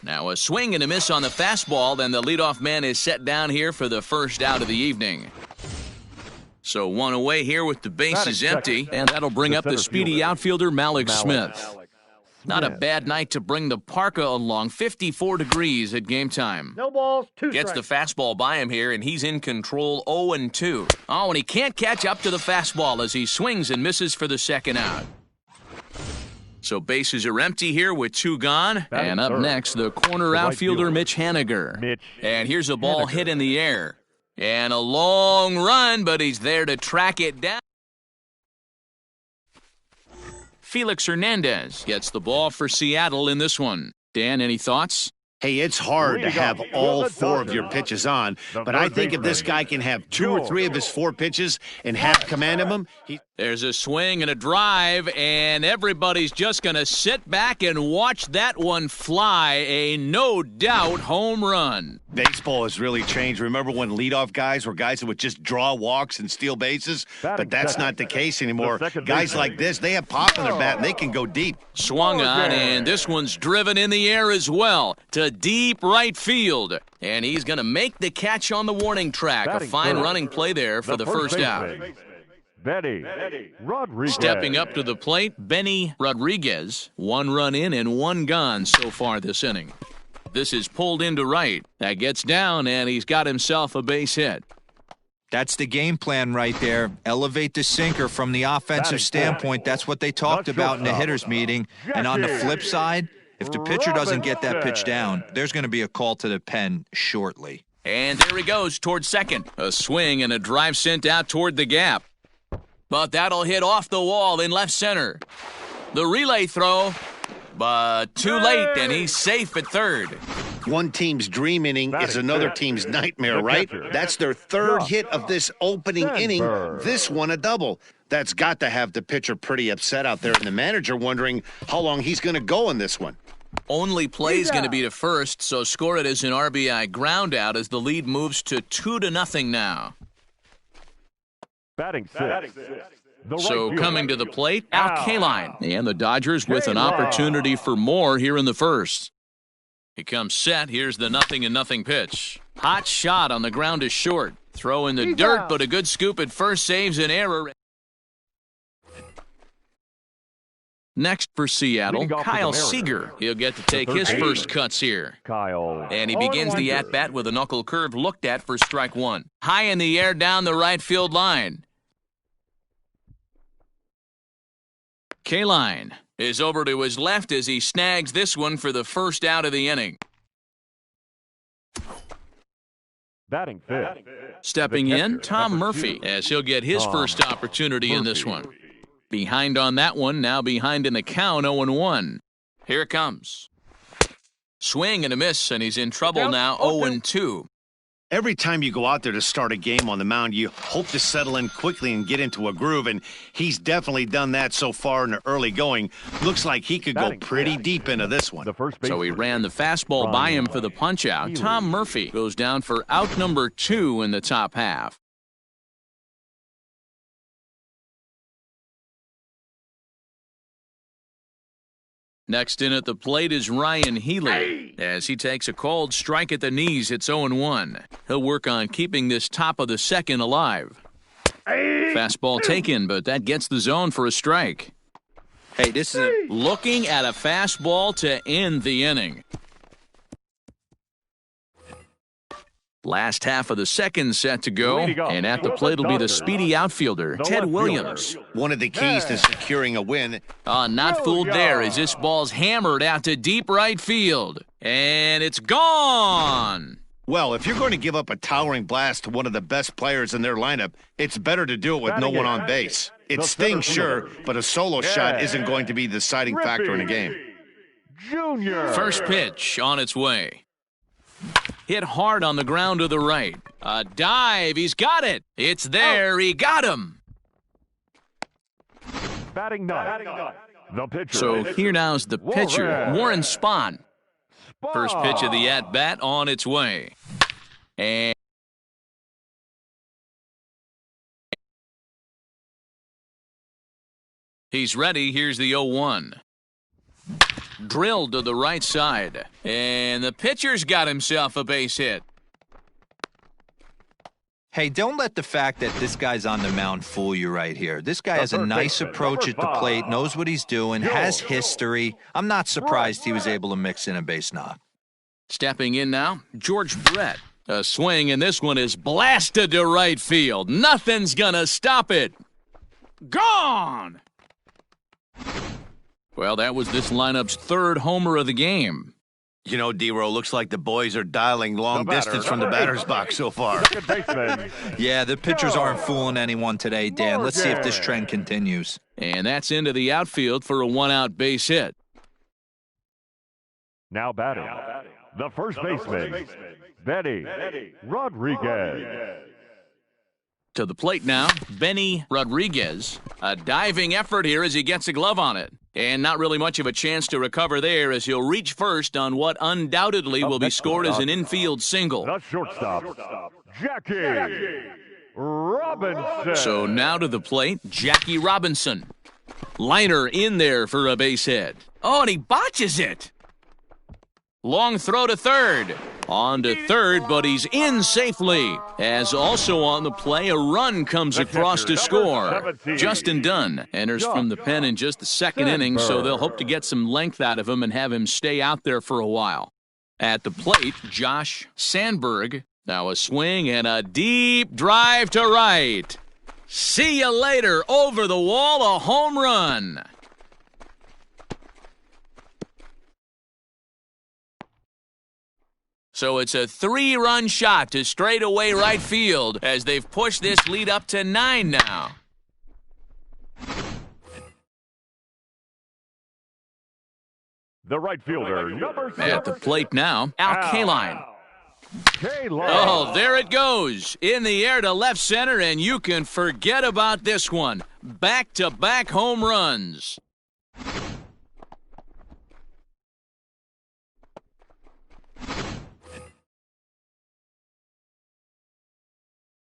Now a swing and a miss on the fastball, then the leadoff man is set down here for the first out of the evening. So one away here with the bases empty, and that'll bring up the speedy outfielder Malik Smith. Not a bad night to bring the parka along. 54 degrees at game time. No balls, 2 Gets strikes. the fastball by him here, and he's in control 0-2. Oh, and he can't catch up to the fastball as he swings and misses for the second out. So bases are empty here with 2 gone. And up next, the corner outfielder Mitch Haniger. And here's a ball hit in the air. And a long run, but he's there to track it down. Felix Hernandez gets the ball for Seattle in this one. Dan, any thoughts? Hey, it's hard to have all 4 of your pitches on, but I think if this guy can have 2 or 3 of his 4 pitches and have command of them, There's a swing and a drive, and everybody's just going to sit back and watch that one fly. A no-doubt home run. Baseball has really changed. Remember when leadoff guys were guys that would just draw walks and steal bases? But that's not the case anymore. Guys like this, they have pop in their bat, and they can go deep. Swung on, and this one's driven in the air as well to deep right field. And he's going to make the catch on the warning track. A fine running play there for the first out. Benny Rodriguez. Stepping up to the plate, Benny Rodriguez. 1 run in and 1 gone so far this inning. This is pulled into right. That gets down, and he's got himself a base hit. That's the game plan right there. Elevate the sinker from the offensive standpoint. That's what they talked about in the hitters meeting. And on the flip side, if the pitcher doesn't get that pitch down, there's going to be a call to the pen shortly. And there he goes towards second. A swing and a drive sent out toward the gap. But that'll hit off the wall in left center. The relay throw, but too late, and he's safe at third. One team's dream inning is another team's nightmare, right? That's their 3rd hit of this opening inning. This one a double. That's got to have the pitcher pretty upset out there, and the manager wondering how long he's going to go in this one. Only play is going to be to first, so score it as an RBI ground out as the lead moves to 2-0 now. Batting 6. So coming to the plate, Al Kaline. And the Dodgers with an opportunity for more here in the first. He comes set. Here's the 0-0 pitch. Hot shot on the ground is short. Throw in the dirt, but a good scoop at first saves an error. Next for Seattle, Kyle Seager. He'll get to take his first cuts here. And he begins the at-bat with a knuckle curve looked at for strike 1. High in the air down the right field line. Kaline is over to his left as he snags this one for the first out of the inning. Batting 5th. Stepping in, Tom Murphy, as he'll get his first opportunity in this one. Behind on that one, now behind in the count, 0-1. Here it comes. Swing and a miss, and he's in trouble now, 0-2. Every time you go out there to start a game on the mound, you hope to settle in quickly and get into a groove, and he's definitely done that so far in the early going. Looks like he could go pretty deep into this one. So he ran the fastball by him for the punch-out. Tom Murphy goes down for out number 2 in the top half. Next in at the plate is Ryan Healy. As he takes a cold strike at the knees, it's 0-1. He'll work on keeping this top of the second alive. Fastball taken, but that gets the zone for a strike. Hey, this is looking at a fastball to end the inning. Last half of the second set to go, and at the plate will be the speedy outfielder, Ted Williams. One of the keys to securing a win. Not fooled there as this ball's hammered out to deep right field. And it's gone! Well, if you're going to give up a towering blast to one of the best players in their lineup, it's better to do it with no one on base. It stings, sure, but a solo shot isn't going to be the deciding factor in a game. First pitch on its way. Hit hard on the ground to the right. A dive. He's got it. It's there. He got him. Batting ninth. The pitcher. So here now's the pitcher, Warren Spahn. First pitch of the at-bat on its way. And he's ready. Here's the 0-1. Drilled to the right side. And the pitcher's got himself a base hit. Hey, don't let the fact that this guy's on the mound fool you right here. This guy has a nice approach at the plate, knows what he's doing, has history. I'm not surprised he was able to mix in a base knock. Stepping in now, George Brett. A swing, and this one is blasted to right field. Nothing's gonna stop it. Gone! Well, that was this lineup's third homer of the game. You know, D-Row, looks like the boys are dialing long distance from the batter's box so far. Yeah, the pitchers aren't fooling anyone today, Dan. Let's see if this trend continues. And that's into the outfield for a one-out base hit. Now batting, the first baseman, Benny Rodriguez. To the plate now, Benny Rodriguez. A diving effort here as he gets a glove on it. And not really much of a chance to recover there as he'll reach first on what undoubtedly will be scored as an infield single. The shortstop, Jackie Robinson. So now to the plate, Jackie Robinson. Liner in there for a base hit. Oh, and he botches it. Long throw to third. On to third, but he's in safely. As also on the play, a run comes across to score. Justin Dunn enters from the pen in just the second inning, so they'll hope to get some length out of him and have him stay out there for a while. At the plate, Josh Sandberg. Now a swing and a deep drive to right. See you later. Over the wall, a home run. So it's a 3-run shot to straightaway right field as they've pushed this lead up to 9 now. The right fielder, number 7. At the plate now, Al Kaline. Oh, there it goes. In the air to left center, and you can forget about this one. Back-to-back home runs.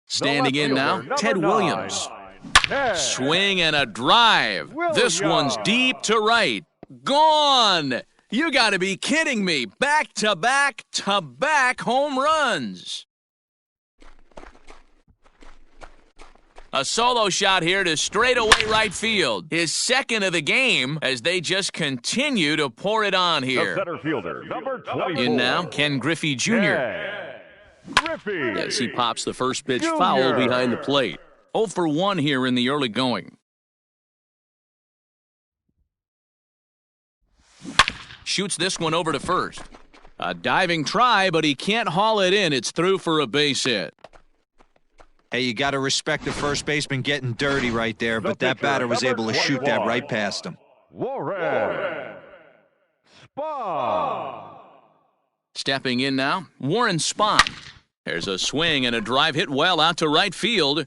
Standing in now, Ted Williams. Swing and a drive. This one's deep to right. Gone! You gotta be kidding me. Back-to-back home runs. A solo shot here to straightaway right field. His second of the game as they just continue to pour it on here. The center fielder, number 24. In now, Ken Griffey Jr. As he pops the first pitch foul behind the plate. 0 for 1 here in the early going. Shoots this one over to first. A diving try, but he can't haul it in. It's through for a base hit. Hey, you got to respect the first baseman getting dirty right there, but that batter was able to shoot that right past him. Warren Spahn. Stepping in now, Warren Spahn. There's a swing and a drive hit well out to right field.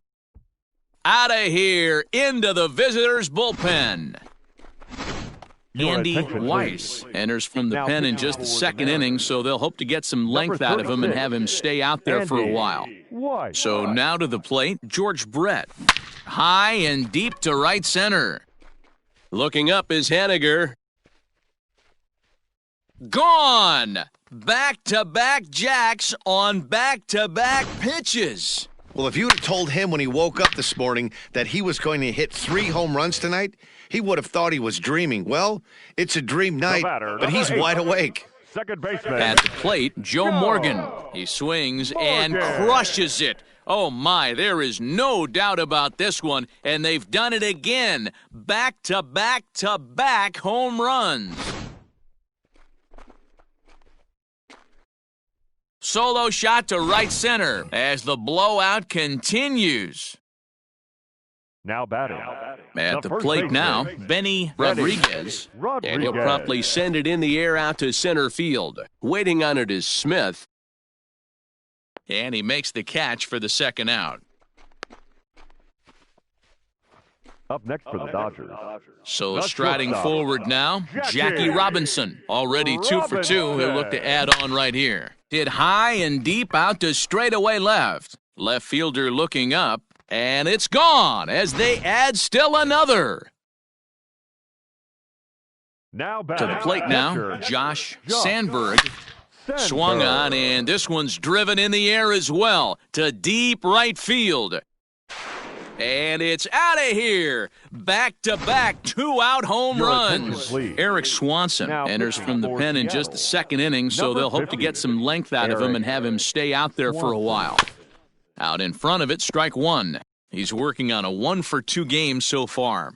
Out of here, into the visitors' bullpen. Andy Weiss enters from the pen in just the second inning, so they'll hope to get some length out of him and have him stay out there for a while. So now to the plate, George Brett. High and deep to right center. Looking up is Haniger. Gone! Back-to-back jacks on back-to-back pitches. Well, if you had told him when he woke up this morning that he was going to hit 3 home runs tonight, he would have thought he was dreaming. Well, it's a dream night, but he's wide awake. Second baseman. At the plate, Joe Morgan. He swings and crushes it. Oh my, there is no doubt about this one, and they've done it again. Back-to-back-to-back home runs. Solo shot to right center as the blowout continues. Now batting. At the plate now, Benny Rodriguez. And he'll promptly send it in the air out to center field. Waiting on it is Smith. And he makes the catch for the second out. Up next for the Dodgers. So striding forward now, Jackie Robinson. Already 2 for 2. He'll look to add on right here. Hit high and deep out to straightaway left. Left fielder looking up, and it's gone as they add still another. Now back To the plate now, Josh Sandberg. Swung on, and this one's driven in the air as well to deep right field. And it's out of here. Back-to-back 2-out home runs. Eric Swanson enters from the pen in just the second inning, so they'll hope to get some length out of him and have him stay out there for a while. Out in front of it, strike one. He's working on a 1 for 2 game so far.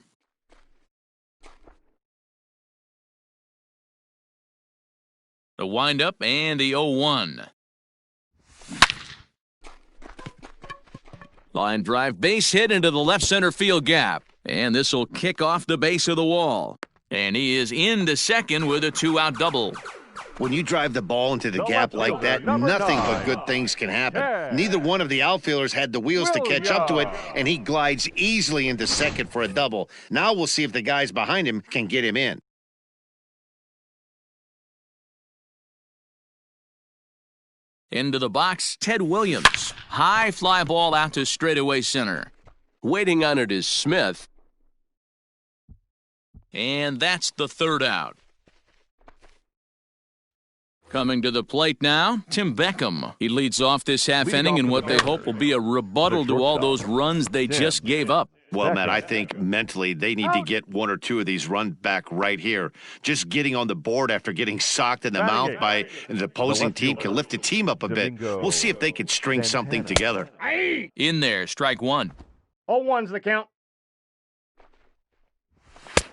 The windup and the 0-1. Line drive, base hit into the left center field gap. And this will kick off the base of the wall. And he is into second with a 2-out double. When you drive the ball into the gap like that, nothing but good things can happen. Neither one of the outfielders had the wheels to catch up to it, and he glides easily into second for a double. Now we'll see if the guys behind him can get him in. Into the box, Ted Williams. High fly ball out to straightaway center. Waiting on it is Smith. And that's the third out. Coming to the plate now, Tim Beckham. He leads off this half inning in what they hope will be a rebuttal to all those runs they just gave up. Well, Matt, I think mentally they need to get 1 or 2 of these runs back right here. Just getting on the board after getting socked in the mouth by an opposing team can lift the team up a bit. We'll see if they can string something together. In there, strike one. 0-1's the count.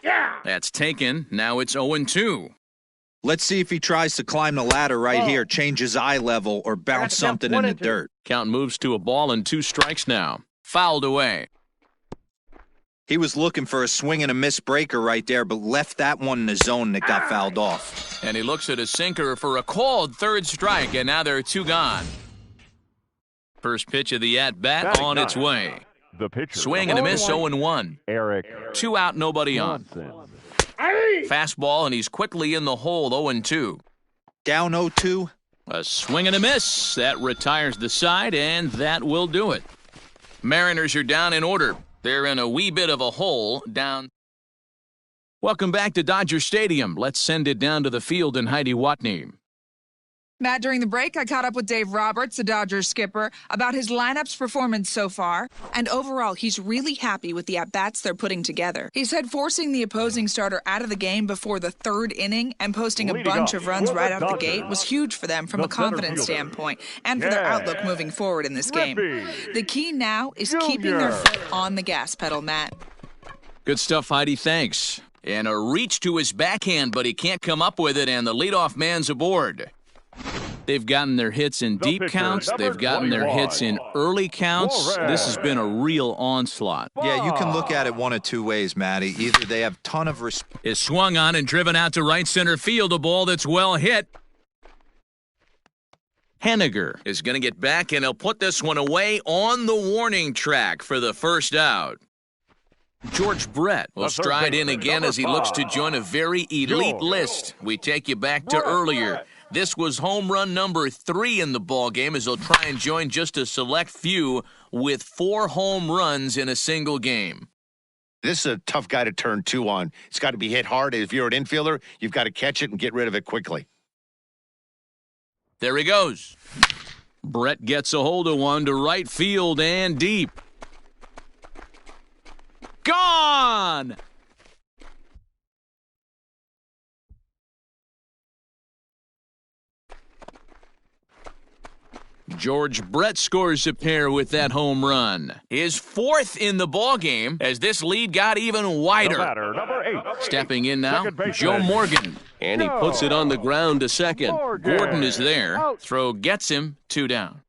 Yeah! That's taken. Now it's 0-2. Let's see if he tries to climb the ladder right here, change his eye level, or bounce something in the dirt. Count moves to a ball and 2 strikes now. Fouled away. He was looking for a swing and a miss breaker right there, but left that one in the zone that got fouled off. And he looks at a sinker for a called third strike, and now there are 2 gone. First pitch of the at-bat on its way. The pitcher. Swing and a miss, 0-1. Eric. 2 out, nobody on. Fastball, and he's quickly in the hole, 0-2. Down 0-2. A swing and a miss. That retires the side, and that will do it. Mariners are down in order. They're in a wee bit of a hole down. Welcome back to Dodger Stadium. Let's send it down to the field and Heidi Watney. Matt, during the break, I caught up with Dave Roberts, the Dodgers skipper, about his lineup's performance so far. And overall, he's really happy with the at-bats they're putting together. He said forcing the opposing starter out of the game before the 3rd inning and posting a bunch of runs right out the gate was huge for them from a confidence standpoint and for their outlook moving forward in this game. The key now is keeping their foot on the gas pedal, Matt. Good stuff, Heidi. Thanks. And a reach to his backhand, but he can't come up with it, and the leadoff man's aboard. They've gotten their hits in deep counts. They've gotten their hits in early counts. This has been a real onslaught. Yeah, you can look at it 1 of 2 ways, Matty. Either they have a ton of respect. Is swung on and driven out to right center field, a ball that's well hit. Henniger is going to get back, and he'll put this one away on the warning track for the first out. George Brett will stride in again as he looks to join a very elite list. We take you back to earlier. This was home run number 3 in the ballgame as he'll try and join just a select few with 4 home runs in a single game. This is a tough guy to turn 2 on. It's got to be hit hard. If you're an infielder, you've got to catch it and get rid of it quickly. There he goes. Brett gets a hold of one to right field and deep. Gone! George Brett scores a pair with that home run. His 4th in the ballgame as this lead got even wider. Number 8. Stepping in now, Joe Morgan. And he puts it on the ground to second. Gordon is there. Throw gets him, 2 down.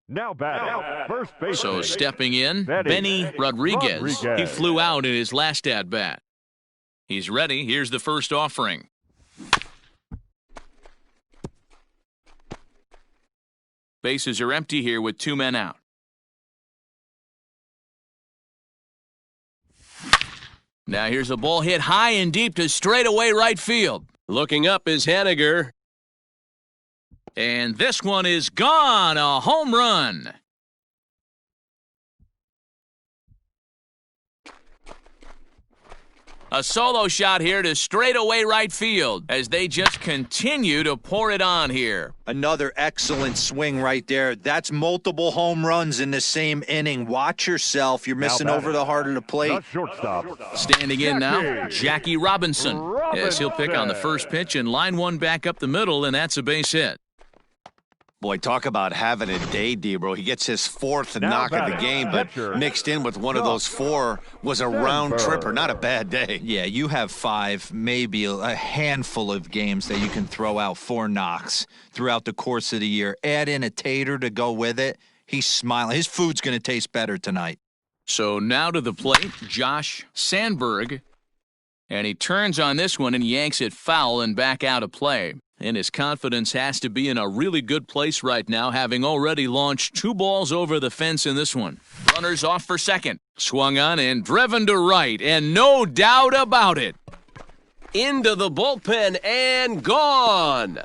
Now batting, first base. So stepping in, Benny Rodriguez. He flew out in his last at-bat. He's ready. Here's the first offering. Bases are empty here with 2 men out. Now here's a ball hit high and deep to straightaway right field. Looking up is Henniger. And this one is gone, a home run. A solo shot here to straightaway right field as they just continue to pour it on here. Another excellent swing right there. That's multiple home runs in the same inning. Watch yourself. You're missing over the heart of the plate. Shortstop. Standing in now, Jackie Robinson. Yes, he'll pick on the first pitch and line one back up the middle, and that's a base hit. Boy, talk about having a day, Debro. He gets his 4th knock of the game, but mixed in with one of those 4 was a round tripper. Not a bad day. Yeah, you have 5, maybe a handful of games that you can throw out 4 knocks throughout the course of the year. Add in a tater to go with it. He's smiling. His food's going to taste better tonight. So now to the plate, Josh Sandberg. And he turns on this one and yanks it foul and back out of play. And his confidence has to be in a really good place right now, having already launched 2 balls over the fence in this one. Runners off for second. Swung on and driven to right, and no doubt about it. Into the bullpen and gone.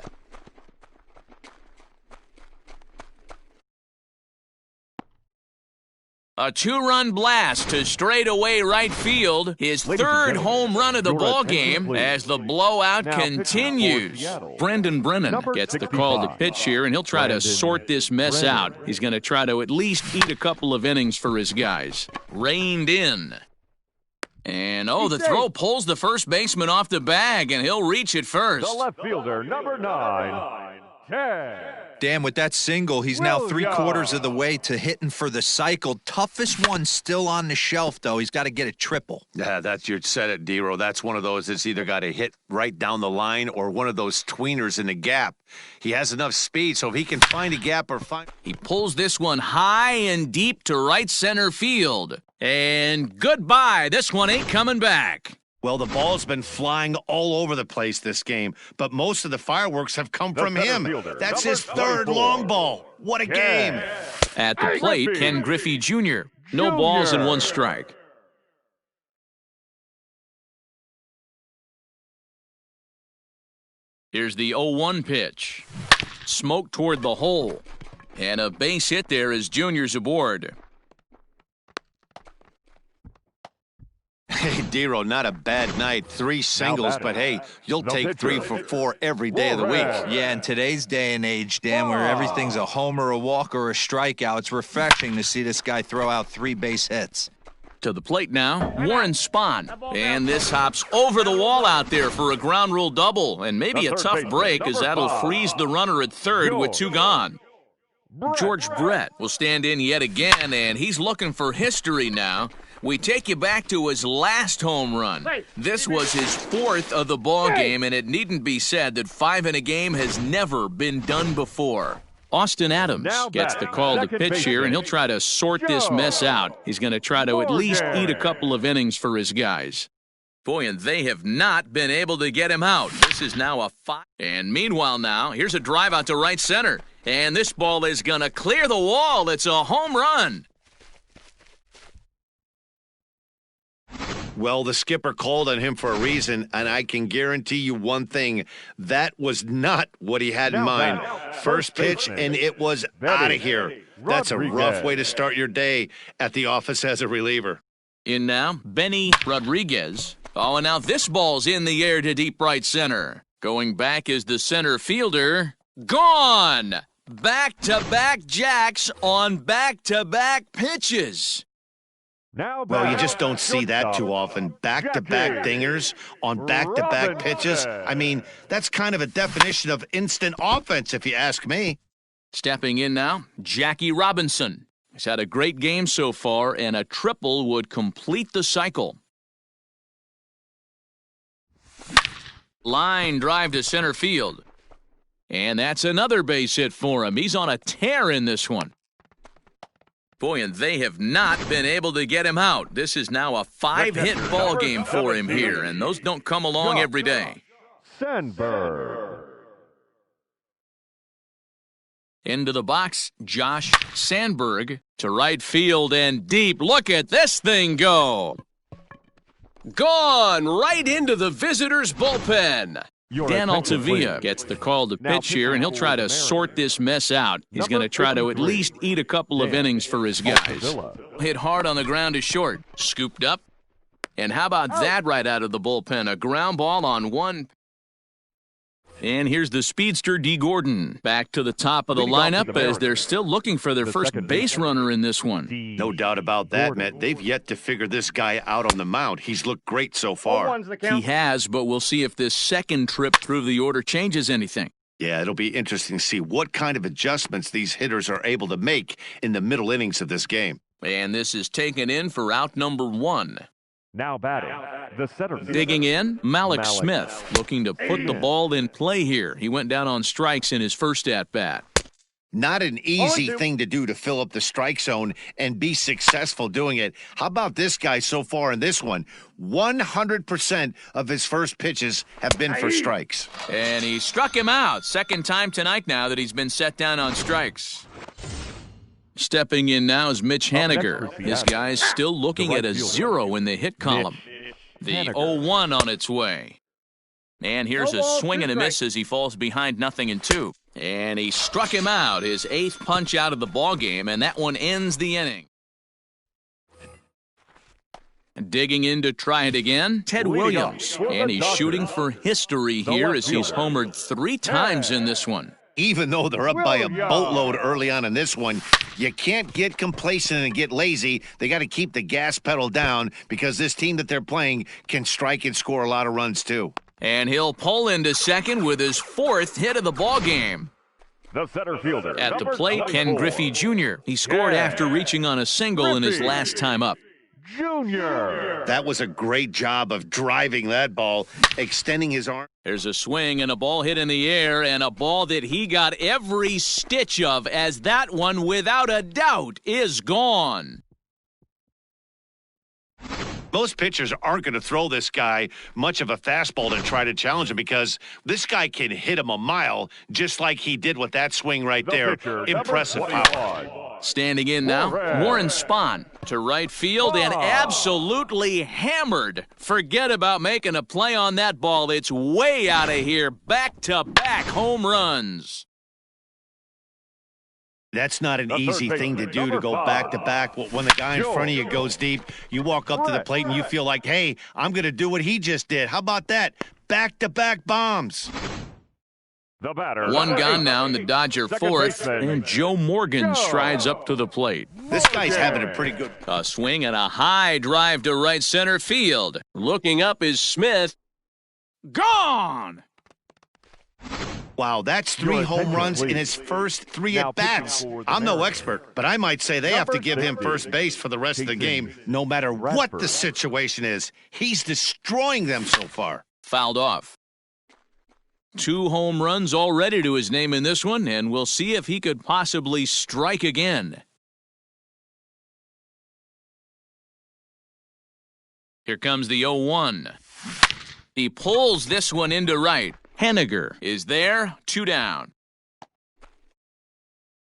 A 2-run blast to straightaway right field. His 3rd home run of the ballgame as the blowout continues. Brendan Brennan gets the call to pitch here, and he'll try to sort this mess out. He's going to try to at least eat a couple of innings for his guys. Reined in. And, the throw pulls the first baseman off the bag, and he'll reach it first. The left fielder, number 9, Ted. Dan, with that single, he's now 3/4 of the way to hitting for the cycle. Toughest one still on the shelf, though. He's got to get a triple. Yeah, that's you said it, Dero. That's one of those that's either got to hit right down the line or one of those tweeners in the gap. He has enough speed, so if he can find a gap or find... He pulls this one high and deep to right center field. And goodbye. This one ain't coming back. Well, the ball's been flying all over the place this game, but most of the fireworks have come from him. That's his 3rd long ball. What a game. At the plate, Ken Griffey Jr. No balls and 1 strike. Here's the 0-1 pitch. Smoke toward the hole. And a base hit there as Junior's aboard. Hey, Dero, not a bad night. 3 singles, but hey, you'll take 3 for 4 every day of the week. Yeah, in today's day and age, Dan, where everything's a homer, a walk, or a strikeout, it's refreshing to see this guy throw out 3 base hits. To the plate now, Warren Spahn. And this hops over the wall out there for a ground rule double. And maybe a tough break as that'll freeze the runner at 3rd with 2 gone. George Brett will stand in yet again, and he's looking for history now. We take you back to his last home run. This was his 4th of the ball game, and it needn't be said that 5 in a game has never been done before. Austin Adams gets the call to pitch here, and he'll try to sort this mess out. He's going to try to at least eat a couple of innings for his guys. Boy, and they have not been able to get him out. This is now a 5. And meanwhile now, here's a drive out to right center. And this ball is going to clear the wall. It's a home run. Well, the skipper called on him for a reason, and I can guarantee you one thing. That was not what he had in mind. First pitch, and it was out of here. That's a rough way to start your day at the office as a reliever. In now, Benny Rodriguez. Oh, and now this ball's in the air to deep right center. Going back is the center fielder. Gone! Back-to-back jacks on back-to-back pitches. Well, you just don't see that too often. Back-to-back dingers on back-to-back pitches. I mean, that's kind of a definition of instant offense, if you ask me. Stepping in now, Jackie Robinson. He's had a great game so far, and a triple would complete the cycle. Line drive to center field. And that's another base hit for him. He's on a tear in this one. Boy, and they have not been able to get him out. This is now a 5-hit ball game for him here, and those don't come along every day. Sandberg. Into the box, Josh Sandberg to right field and deep. Look at this thing go. Gone right into the visitors' bullpen. Dan Altavia gets the call to pitch here, and he'll try to sort this mess out. He's going to try to at least eat a couple of innings for his guys. Hit hard on the ground to short. Scooped up. And how about that right out of the bullpen? A ground ball on one. And here's the speedster, D. Gordon, back to the top of the lineup as they're still looking for their first base runner in this one. No doubt about that, Matt. They've yet to figure this guy out on the mound. He's looked great so far. He has, but we'll see if this second trip through the order changes anything. Yeah, it'll be interesting to see what kind of adjustments these hitters are able to make in the middle innings of this game. And this is taken in for out number 1. Now batting, the center fielder. Digging in, Malik Smith, looking to put the ball in play here. He went down on strikes in his first at-bat. Not an easy thing to do to fill up the strike zone and be successful doing it. How about this guy so far in this one? 100% of his first pitches have been for strikes. And he struck him out. Second time tonight now that he's been set down on strikes. Stepping in now is Mitch Haniger. His guy's still looking at a 0 in the hit column. The 0-1 on its way. And here's a swing and a miss as he falls behind 0-2. And he struck him out, his 8th punch out of the ballgame, and that one ends the inning. Digging in to try it again, Ted Williams. And he's shooting for history here as he's homered 3 times in this one. Even though they're up by a boatload early on in this one, you can't get complacent and get lazy. They got to keep the gas pedal down because this team that they're playing can strike and score a lot of runs too. And he'll pull into second with his 4th hit of the ballgame. The center fielder. At the plate, Ken Griffey Jr. He scored after reaching on a single in his last time up. Junior. That was a great job of driving that ball, extending his arm. There's a swing and a ball hit in the air, and a ball that he got every stitch of, as that one, without a doubt, is gone. Most pitchers aren't going to throw this guy much of a fastball to try to challenge him because this guy can hit him a mile just like he did with that swing right there. Impressive power. Standing in now, Warren Spahn to right field and absolutely hammered. Forget about making a play on that ball. It's way out of here. Back-to-back home runs. That's not an easy thing to do, to go back-to-back. When the guy in front of you goes deep, you walk up to the plate and you feel like, hey, I'm going to do what he just did. How about that? Back-to-back bombs. The batter. One gone now in the Dodger 4th, and Joe Morgan strides up to the plate. This guy's having a pretty good... A swing and a high drive to right center field. Looking up is Smith. Gone! Wow, that's 3 home runs in his first 3 at-bats. I'm no expert, but I might say they have to give him first base for the rest of the game, no matter what the situation is. He's destroying them so far. Fouled off. 2 home runs already to his name in this one, and we'll see if he could possibly strike again. Here comes the 0-1. He pulls this one into right. Henniger is there, 2 down.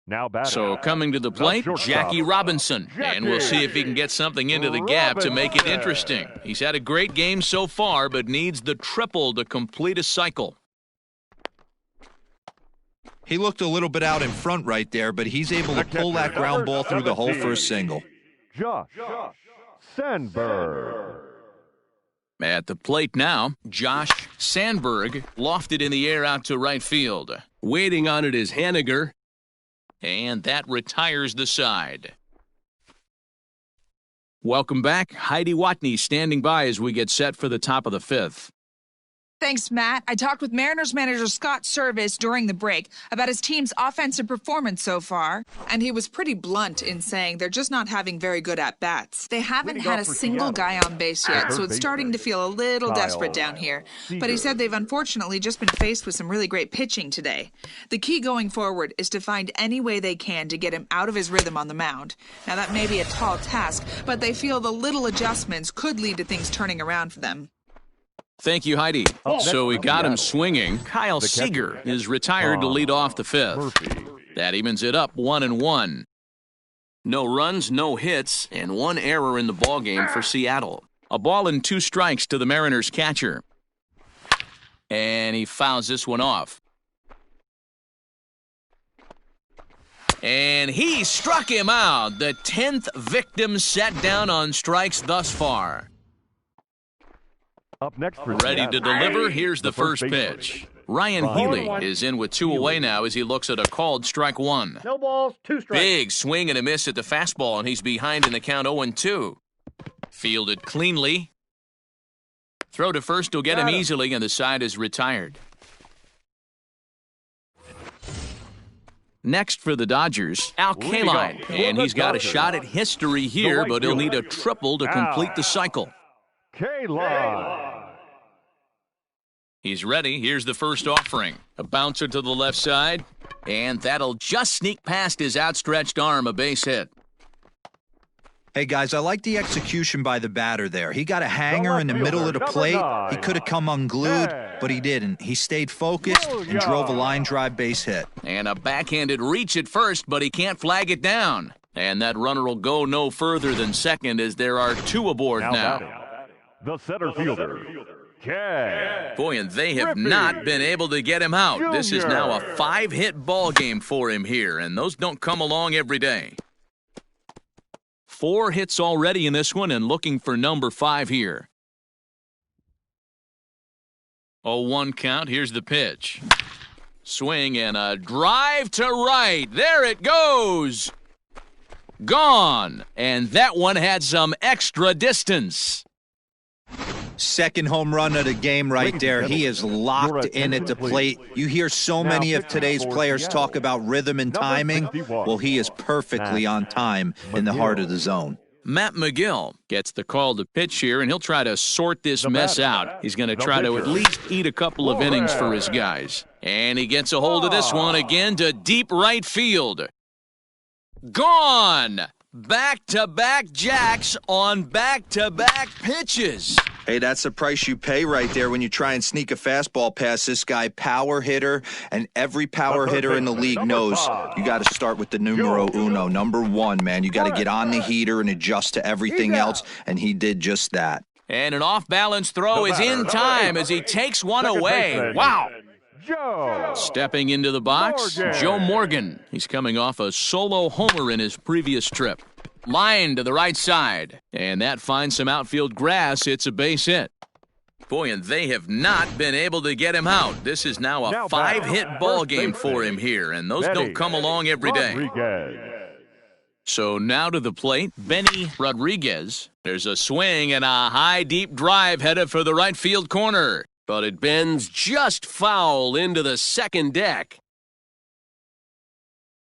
Now batting. So coming to the plate, Jackie Robinson. And we'll see if he can get something into the gap to make it interesting. He's had a great game so far, but needs the triple to complete a cycle. He looked a little bit out in front right there, but he's able to pull that ground ball through the hole for a single. Josh Sandberg. At the plate now, Josh Sandberg lofted in the air out to right field. Waiting on it is Henniger. And that retires the side. Welcome back. Heidi Watney standing by as we get set for the top of the 5th. Thanks, Matt. I talked with Mariners manager Scott Service during the break about his team's offensive performance so far, and he was pretty blunt in saying they're just not having very good at-bats. They haven't had a single guy on base yet, so it's starting to feel a little desperate down here. But he said they've unfortunately just been faced with some really great pitching today. The key going forward is to find any way they can to get him out of his rhythm on the mound. Now, that may be a tall task, but they feel the little adjustments could lead to things turning around for them. Thank you, Heidi. So we got him swinging. Kyle Seager is retired to lead off the 5th. That evens it up 1-1. No runs, no hits, and 1 error in the ballgame for Seattle. A ball and 2 strikes to the Mariners catcher. And he fouls this one off. And he struck him out. The 10th victim set down on strikes thus far. Up next for Ready to deliver, here's the first pitch. Ryan Healy is in with 2 away now as he looks at a called strike 1. No balls, 2 strikes. Big swing and a miss at the fastball, and he's behind in the count 0-2. Fielded cleanly. Throw to first will get him easily, and the side is retired. Next for the Dodgers, Al Kaline, and he's got a shot at history here, but he'll need a triple to complete the cycle. K-Line. He's ready. Here's the first offering. A bouncer to the left side, and that'll just sneak past his outstretched arm, a base hit. Hey, guys, I like the execution by the batter there. He got a hanger in the middle of the plate. He could have come unglued, but he didn't. He stayed focused and drove a line drive base hit. And a backhanded reach at first, but he can't flag it down. And that runner will go no further than second as there are 2 aboard now. The center fielder, Ken. Boy, and they have not been able to get him out. This is now a 5-hit ball game for him here, and those don't come along every day. 4 hits already in this one and looking for number 5 here. 0-1 count. Here's the pitch. Swing and a drive to right. There it goes. Gone. And that one had some extra distance. Second home run of the game right there. He is locked in at the plate. You hear so many of today's players talk about rhythm and timing. Well, he is perfectly on time in the heart of the zone. Matt McGill gets the call to pitch here, and he'll try to sort this mess out. He's going to try to at least eat a couple of innings for his guys. And he gets a hold of this one again to deep right field. Gone! Back-to-back jacks on back-to-back pitches. Hey, that's the price you pay right there when you try and sneak a fastball past this guy. Power hitter, and every power hitter in the league knows you got to start with the numero uno, number 1, man. You got to get on the heater and adjust to everything else, and he did just that. And an off-balance throw is in time as he takes one away. Wow! Stepping into the box, Joe Morgan. He's coming off a solo homer in his previous trip. Line to the right side, and that finds some outfield grass. It's a base hit. Boy, and they have not been able to get him out. This is now a 5-hit ball game for him here, and those don't come along every day. So now to the plate, Benny Rodriguez. There's a swing and a high, deep drive headed for the right field corner. But it bends just foul into the second deck.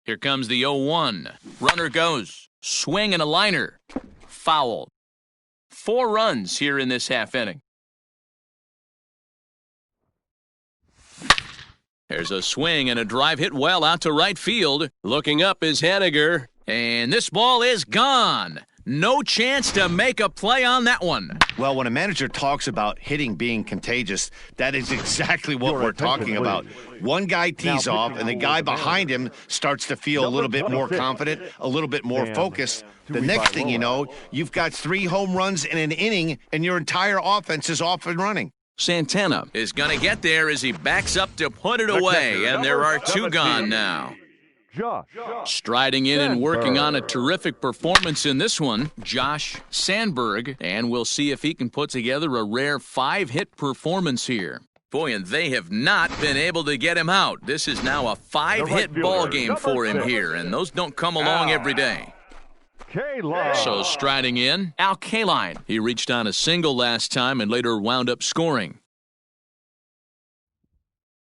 Here comes the 0-1. Runner goes. Swing and a liner. Foul. 4 runs here in this half inning. There's a swing and a drive hit well out to right field. Looking up is Henniger. And this ball is gone. No chance to make a play on that one. Well, when a manager talks about hitting being contagious, that is exactly what we're talking about. One guy tees off, and the guy behind him starts to feel a little bit more confident, a little bit more focused. The next thing you know, you've got 3 home runs in an inning, and your entire offense is off and running. Santana is going to get there as he backs up to put it away, and there are 2 gone now. Striding in and working on a terrific performance in this one, Josh Sandberg, and we'll see if he can put together a rare 5-hit performance here. Boy, and they have not been able to get him out. This is now a 5-hit ball game for him here, and those don't come along every day. So striding in, Al Kaline. He reached on a single last time and later wound up scoring.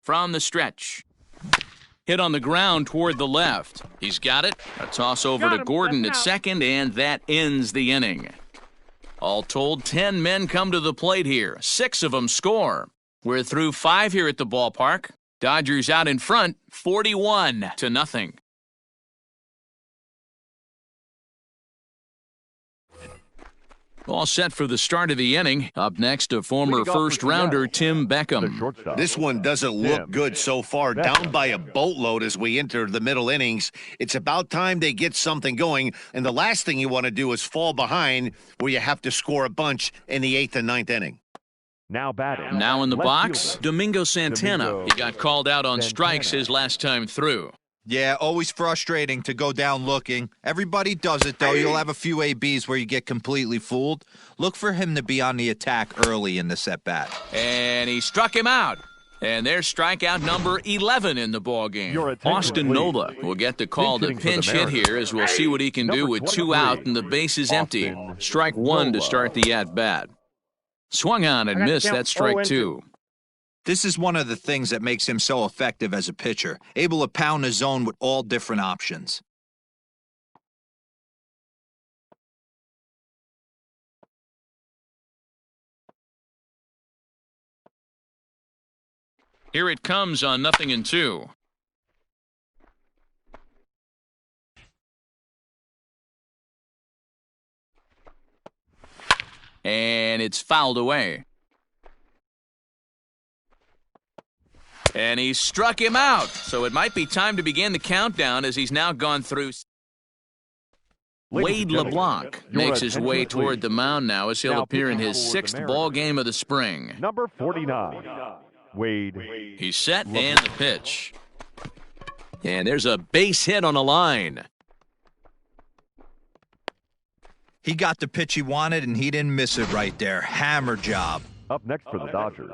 From the stretch. Hit on the ground toward the left. He's got it. A toss over to Gordon at second, and that ends the inning. All told, 10 men come to the plate here. 6 of them score. We're through 5 here at the ballpark. Dodgers out in front, 41-0. All set for the start of the inning. Up next, a former first-rounder, Tim Beckham. This one doesn't look good so far. Down by a boatload as we enter the middle innings. It's about time they get something going, and the last thing you want to do is fall behind where you have to score a bunch in the 8th and 9th inning. Now batting. Now in the box, Domingo Santana. He got called out on strikes his last time through. Yeah, always frustrating to go down looking. Everybody does it, though. You'll have a few ABs where you get completely fooled. Look for him to be on the attack early in this at-bat. And he struck him out. And there's strikeout number 11 in the ballgame. Austin Nola will get the call to pinch hit here as we'll see what he can do with 2 out and the bases empty. Strike 1 to start the at-bat. Swung on and missed. That's strike 2. This is one of the things that makes him so effective as a pitcher, able to pound the zone with all different options. Here it comes on 0-2. And it's fouled away. And he struck him out. So it might be time to begin the countdown as he's now gone through. Wade LeBlanc makes his way toward the mound now as he'll appear in his 6th ball game of the spring. Number 49, Wade. He's set and the pitch. And there's a base hit on the line. He got the pitch he wanted, and he didn't miss it right there. Hammer job. Up next for the Dodgers.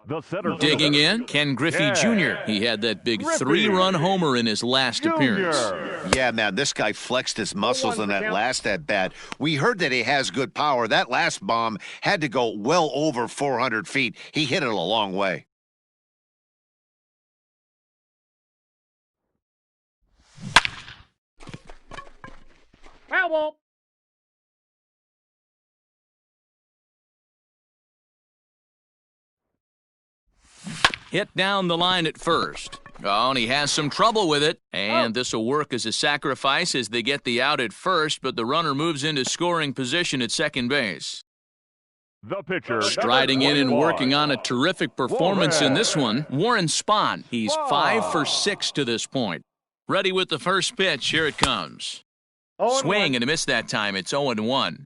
The center Digging in, Ken Griffey Jr. He had that big 3-run homer in his last appearance. Yeah, man, this guy flexed his muscles in that last at-bat. We heard that he has good power. That last bomb had to go well over 400 feet. He hit it a long way. Foul ball. Hit down the line at first. Oh, and he has some trouble with it. And this will work as a sacrifice as they get the out at first, but the runner moves into scoring position at second base. The pitcher. Striding in and working on a terrific performance in this one, Warren Spahn. He's 5 for 6 to this point. Ready with the first pitch. Here it comes. Swing and a miss that time. It's 0-1.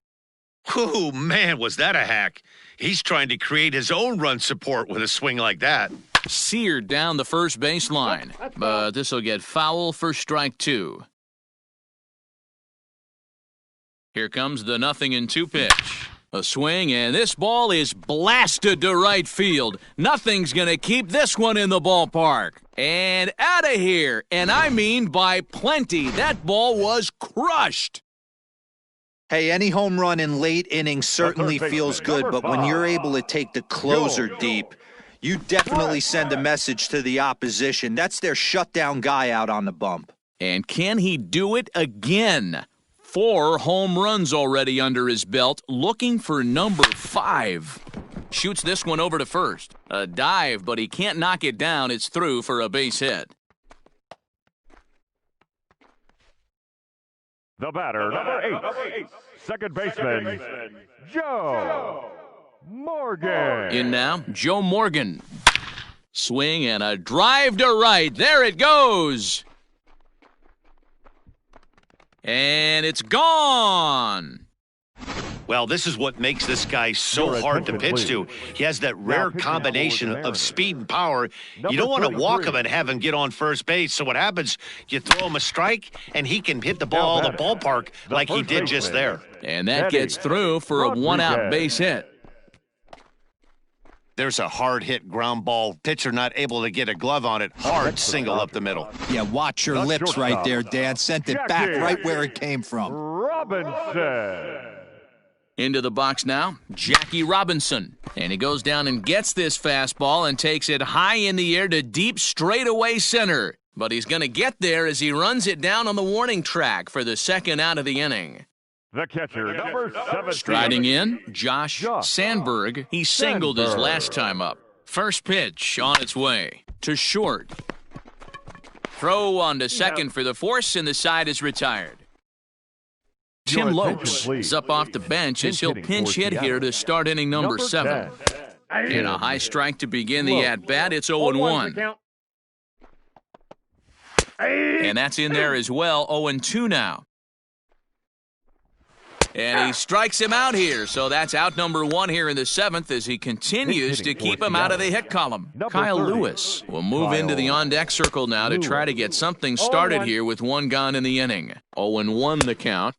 Oh, man, was that a hack. He's trying to create his own run support with a swing like that. Seared down the first baseline, but this will get foul for strike 2. Here comes the 0-2 pitch. A swing, and this ball is blasted to right field. Nothing's going to keep this one in the ballpark. And out of here, and I mean by plenty. That ball was crushed. Hey, any home run in late innings certainly feels good, but when you're able to take the closer deep, you definitely send a message to the opposition. That's their shutdown guy out on the bump. And can he do it again? 4 home runs already under his belt, looking for number 5. Shoots this one over to first. A dive, but he can't knock it down. It's through for a base hit. The batter, number 8, second baseman, Joe Morgan. In now, Joe Morgan. Swing and a drive to right. There it goes. And it's gone. Well, this is what makes this guy so hard to pitch to. He has that rare combination of speed and power. You don't want to walk him and have him get on first base. So what happens, you throw him a strike, and he can hit the ball out of the ballpark like he did just there. And that gets through for a one-out base hit. There's a hard-hit ground ball. Pitcher not able to get a glove on it. Hard single up the middle. Yeah, watch your lips right there, Dan. Sent it back right where it came from. Robinson. Into the box now, Jackie Robinson. And he goes down and gets this fastball and takes it high in the air to deep straightaway center. But he's going to get there as he runs it down on the warning track for the second out of the inning. The catcher, number 7. Striding in, Josh Sandberg. He singled his last time up. First pitch on its way to short. Throw on to second for the force, and the side is retired. Tim Lopes is up off the bench as he'll pinch hit here to start inning number 7. And a high strike to begin the at-bat. It's 0-1. And that's in there as well, 0-2 now. And he strikes him out here, so that's out number 1 here in the 7th as he continues to keep him out of the hit column. Kyle Lewis will move into the on-deck circle now to try to get something started here with one gone in the inning. 0-1 the count.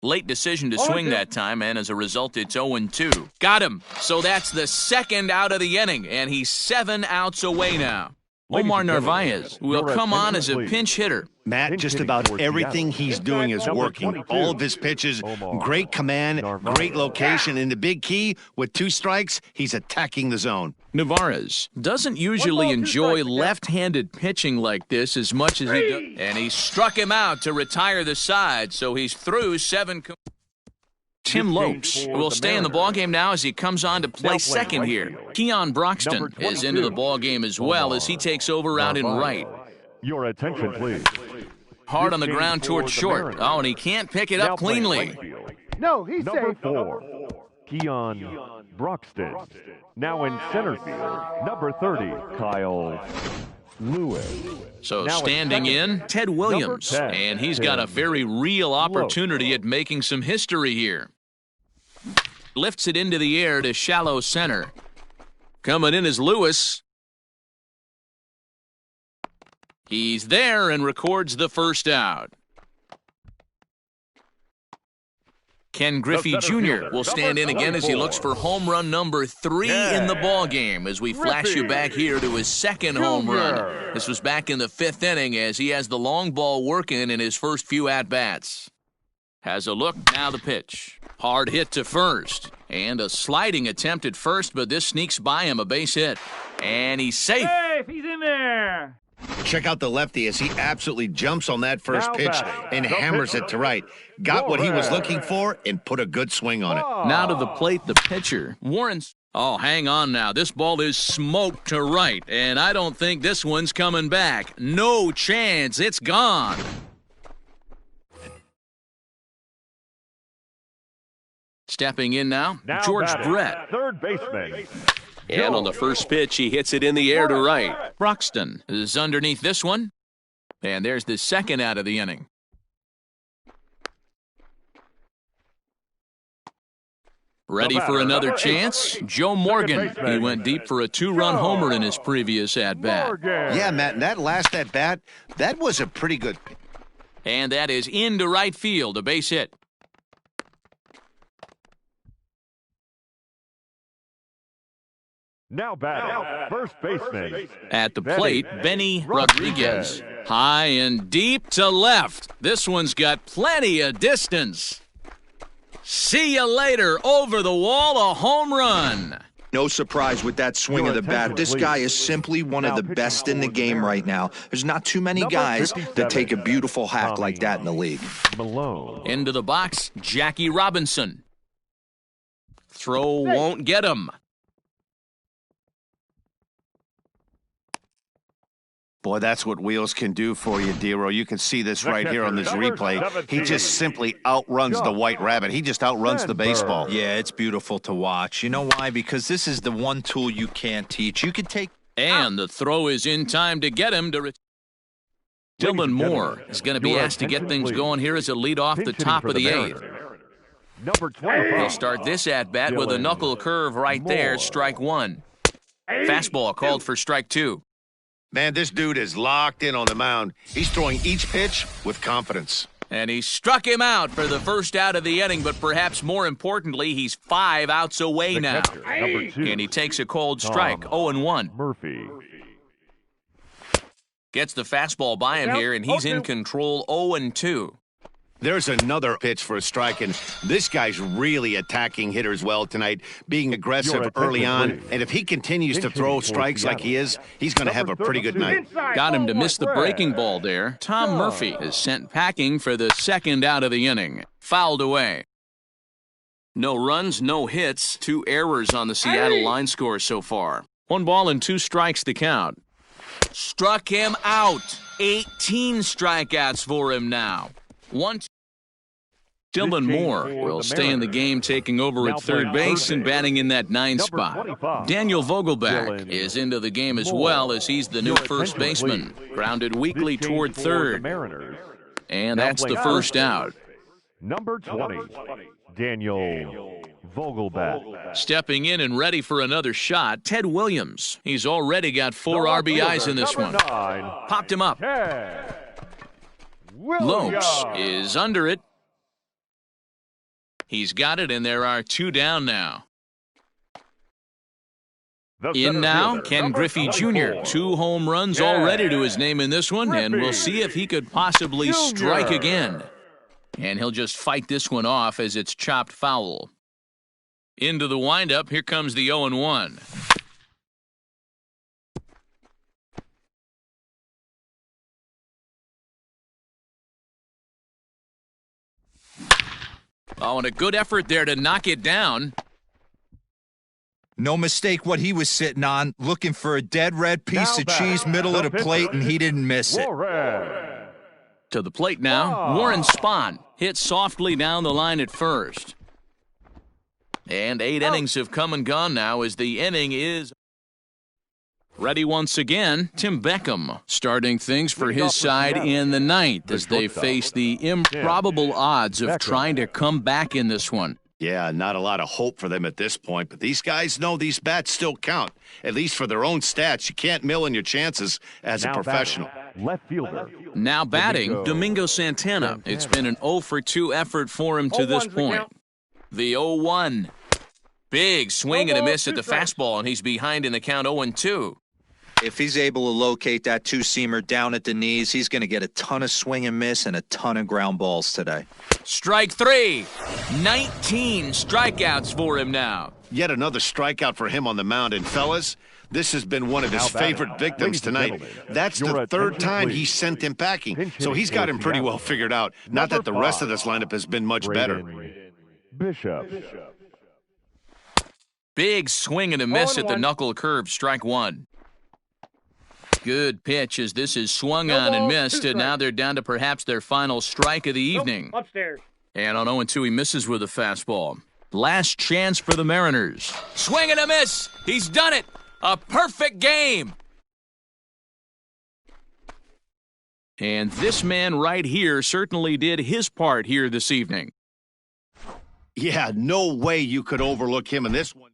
Late decision to swing that time, and as a result, it's 0-2. Got him. So that's the second out of the inning, and he's 7 outs away now. Omar Narvaez will come on as a pinch hitter. Matt, just about everything he's doing is working. All of his pitches, great command, great location, and the big key, with 2 strikes, he's attacking the zone. Narvaez doesn't usually enjoy left-handed pitching like this as much as he does. And he struck him out to retire the side, so he's through 7. Tim Lopes will stay in the ballgame now as he comes on to play second here. Keon Broxton is into the ballgame as well as he takes over out in right. Your attention, please. Hard on the ground towards short. Oh, and he can't pick it up cleanly. No, he's Number safe. 4, Keon Broxton. Now in center field, number 30, Kyle Lewis. So standing in, Ted Williams, 10, and he's got a very real opportunity at making some history here. Lifts it into the air to shallow center. Coming in is Lewis. He's there and records the first out. Ken Griffey Jr. will stand in again as he looks for home run number 3 in the ballgame as we flash you back here to his second home run. This was back in the 5th inning as he has the long ball working in his first few at-bats. Has a look, now the pitch. Hard hit to first. And a sliding attempt at first, but this sneaks by him, a base hit. And he's safe. Safe, he's in there. Check out the lefty as he absolutely jumps on that first pitch and hammers it to right. Got what he was looking for and put a good swing on it. Now to the plate, the pitcher. Warren's. Oh, hang on now. This ball is smoked to right, and I don't think this one's coming back. No chance. It's gone. Stepping in now George Brett. Third baseman. And on the first pitch, he hits it in the air to right. Broxton is underneath this one. And there's the second out of the inning. Ready for another chance? Joe Morgan. He went deep for a 2-run homer in his previous at-bat. Yeah, Matt, and that last at-bat, that was a pretty good. And that is into right field, a base hit. Now batting, first baseman. At the plate, Benny Rodriguez. High and deep to left. This one's got plenty of distance. See you later. Over the wall, a home run. No surprise with that swing of the bat. This guy is simply one of the best in the game right now. There's not too many guys that take a beautiful hack like that in the league. Malone. Into the box, Jackie Robinson. Throw won't get him. Boy, that's what wheels can do for you, Dero. You can see this right here on this replay. He just simply outruns the White Rabbit. He just outruns the baseball. Yeah, it's beautiful to watch. You know why? Because this is the one tool you can't teach. You can take... And the throw is in time to get him to... Dylan Moore is going to be asked to get things going here as a lead off the top of the eighth. Number 25. He'll start this at-bat with a knuckle curve right there, strike one. Fastball called for strike two. Man, this dude is locked in on the mound. He's throwing each pitch with confidence. And he struck him out for the first out of the inning, but perhaps more importantly, he's 5 outs away now. Number 2. And he takes a cold strike, 0-1. Murphy. Gets the fastball by him here, and he's in control, 0-2. There's another pitch for a strike, and this guy's really attacking hitters well tonight, being aggressive early on. And if he continues to throw strikes like he is, he's going to have a pretty good night. Got him to miss the breaking ball there. Tom Murphy is sent packing for the second out of the inning. Fouled away. No runs, no hits, 2 errors on the Seattle line score so far. 1 ball and 2 strikes to count. Struck him out. 18 strikeouts for him now. Dylan Moore will stay in the game, taking over at third base and batting in that 9 spot. Daniel Vogelback is into the game as well, as he's the new first baseman. Grounded weakly toward third. And that's the first out. Number 20, Daniel Vogelback. Stepping in and ready for another shot, Ted Williams. He's already got 4 RBIs in this one. Popped him up. Lopes is under it. He's got it, and there are 2 down now. In now, Ken Griffey Jr. 2 home runs already to his name in this one, and we'll see if he could possibly strike again. And he'll just fight this one off as it's chopped foul. Into the windup, here comes the 0-1. Oh, and a good effort there to knock it down. No mistake what he was sitting on, looking for a dead red piece of cheese middle of the plate, and he didn't miss it. To the plate now, Warren Spahn hits softly down the line at first. And 8 innings have come and gone now as the inning is ready once again. Tim Beckham starting things for his side in the 9th as they face the improbable odds of trying to come back in this one. Yeah, not a lot of hope for them at this point, but these guys know these bats still count, at least for their own stats. You can't mill in your chances as a professional. Left fielder. Now batting, Domingo Santana. It's been an 0-for-2 effort for him to this point. The 0-1. Big swing and a miss at the fastball, and he's behind in the count 0-2. If he's able to locate that 2-seamer down at the knees, he's going to get a ton of swing and miss and a ton of ground balls today. Strike 3. 19 strikeouts for him now. Yet another strikeout for him on the mound. And fellas, this has been one of his favorite victims tonight. That's the 3rd time he sent him packing, so he's got him pretty well figured out. Not that the rest of this lineup has been much better. Bishop. Big swing and a miss at the knuckle curve, strike 1. Good pitch as this is swung on and missed, and now they're down to perhaps their final strike of the evening. Upstairs. And on 0-2, he misses with a fastball. Last chance for the Mariners. Swing and a miss. He's done it. A perfect game. And this man right here certainly did his part here this evening. Yeah, no way you could overlook him in this one.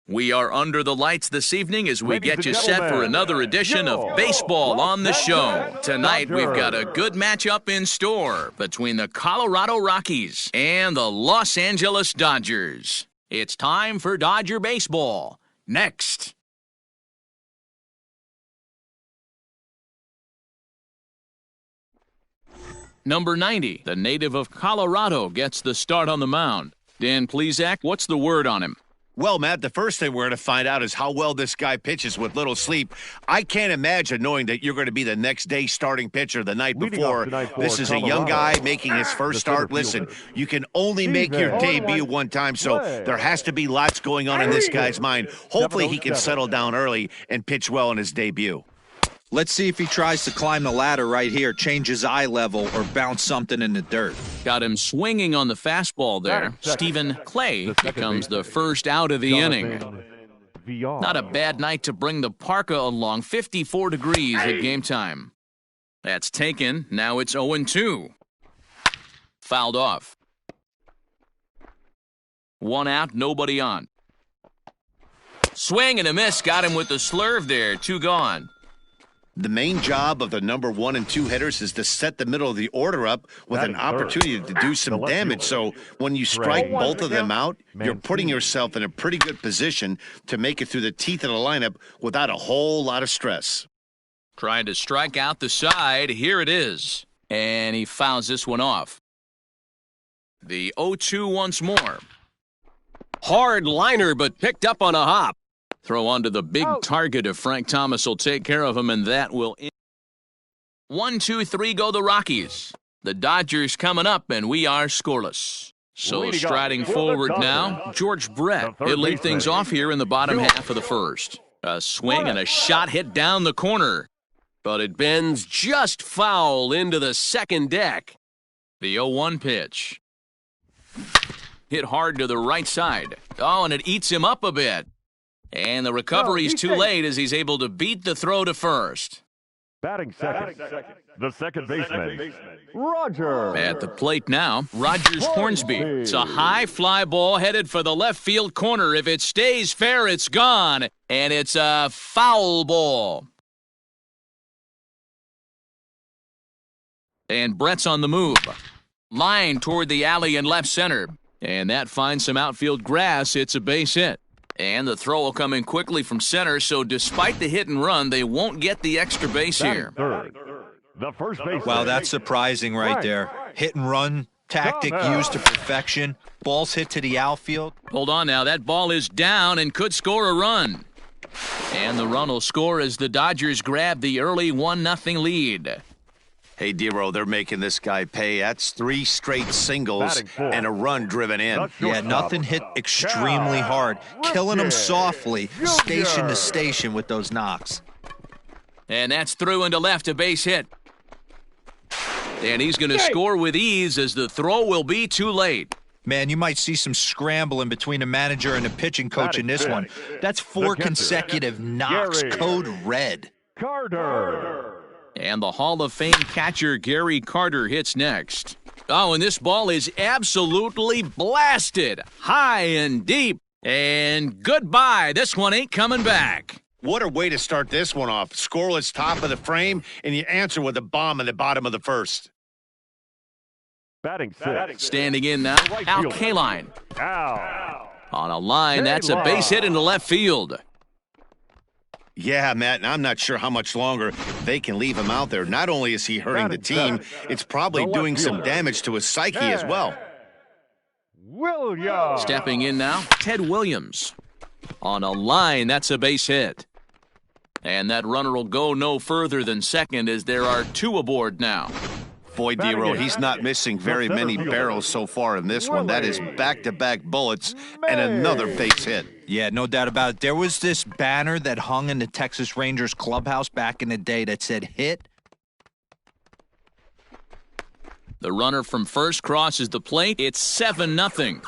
We are under the lights this evening as we Ladies get and you set for gentlemen, another edition your of Baseball Los on the Show. Angeles Tonight, we've got a Dodgers. good matchup in store between the Colorado Rockies and the Los Angeles Dodgers. It's time for Dodger Baseball. Next. Number 90, the native of Colorado, gets the start on the mound. Dan Plesac, what's the word on him? Well, Matt, the first thing we're going to find out is how well this guy pitches with little sleep. I can't imagine knowing that you're going to be the next day starting pitcher the night Leading before. off tonight for This is a young Colorado, guy making his first the start. center Listen, fielder. you can only make your Steven. debut one time, so there has to be lots going on in this guy's mind. Hopefully he can 707. settle down early and pitch well in his debut. Let's see if he tries to climb the ladder right here, change his eye level, or bounce something in the dirt. Got him swinging on the fastball there. Batting second. Stephen Clay The second becomes the baseman. first out of the inning. Jonathan VR. Not a bad night to bring the parka along. 54 degrees at game time. That's taken. Now it's 0-2. Fouled off. One out, nobody on. Swing and a miss. Got him with the slurve there. Two gone. The main job of the number 1 and 2 hitters is to set the middle of the order up with an Batting third. opportunity to do some The left damage. So fielder. when you strike Right. both of them out, you're putting Mancini. yourself in a pretty good position to make it through the teeth of the lineup without a whole lot of stress. Trying to strike out the side. Here it is. And he fouls this one off. The 0-2 once more. Hard liner, but picked up on a hop. Throw onto the big target if Frank Thomas will take care of him, and that will end. 1, 2, 3 go the Rockies. The Dodgers coming up, and we are scoreless. So Leading off striding for the forward Dodgers, now, George Brett. the third He'll lead baseman. things off here in the bottom half of the first. A swing and a shot hit down the corner. But it bends just foul into the second deck. The 0-1 pitch. Hit hard to the right side. Oh, and it eats him up a bit. And the recovery's too late as he's able to beat the throw to first. Batting second. The second baseman. Roger. At the plate now, Rogers Hornsby. It's a high fly ball headed for the left field corner. If it stays fair, it's gone. And it's a foul ball. And Brett's on the move. Line toward the alley in left center. And that finds some outfield grass. It's a base hit. And the throw will come in quickly from center, so despite the hit and run, they won't get the extra base here. Third. The first baseman. Wow, that's surprising right there. Hit and run tactic used to perfection. Balls hit to the outfield. Hold on now, that ball is down and could score a run. And the run will score as the Dodgers grab the early 1-0 lead. Hey, Dero, they're making this guy pay. That's 3 straight singles Batting fourth. and a run driven in. The Yeah, shortstop. nothing hit extremely hard. Killing them softly, station to station with those knocks. And that's through into left, a base hit. And he's going to score with ease as the throw will be too late. Man, you might see some scrambling between the manager and the pitching coach in this one. That's 4 The catcher. consecutive knocks, Gary. code red. Carter. And the Hall of Fame catcher Gary Carter hits next. Oh, and this ball is absolutely blasted. High and deep. And goodbye. This one ain't coming back. What a way to start this one off. Scoreless top of the frame, and you answer with a bomb in the bottom of the first. Batting sixth. Standing in now, Right Al fielder. Kaline. Al. On a line, that's a base hit into left field. Yeah, Matt, and I'm not sure how much longer they can leave him out there. Not only is he hurting the team, it's probably doing some damage to his psyche as well. Williams. Stepping in now, Ted Williams. On a line, that's a base hit. And that runner will go no further than second as there are 2 aboard now. Boy, Dero, he's not missing very many barrels so far in this one. That is back-to-back bullets and another base hit. Yeah, no doubt about it. There was this banner that hung in the Texas Rangers clubhouse back in the day that said hit. The runner from first crosses the plate. It's 7-0.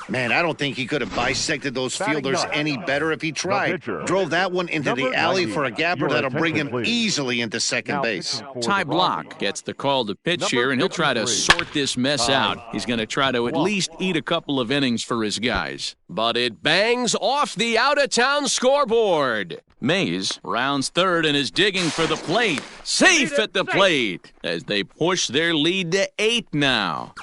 Man, I don't think he could have bisected those fielders any better if he tried. pitcher. Drove that one into the alley for a gapper Your that'll bring him attention, please. easily into second base. Ty Block gets the call to pitch here, and he'll try to sort this mess out. He's going to try to at least eat a couple of innings for his guys. But it bangs off the out-of-town scoreboard. Mays rounds third and is digging for the plate. Safe at the plate as they push their lead to 8 now.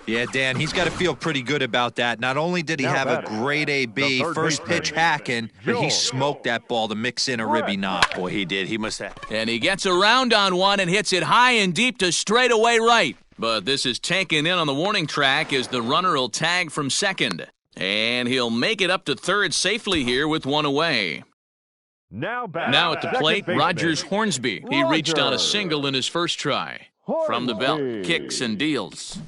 Yeah, Dan, he's got to feel pretty good about that. Not only did he have a great AB, first pitch hacking, but he smoked that ball to mix in a ribby knock. Boy, he did. He must have. And he gets around on one and hits it high and deep to straightaway right. But this is taken in on the warning track as the runner will tag from second. And he'll make it up to third safely here with one away. Now Now at the plate, Rogers Hornsby. He reached on a single in his first try. From the belt, kicks and deals.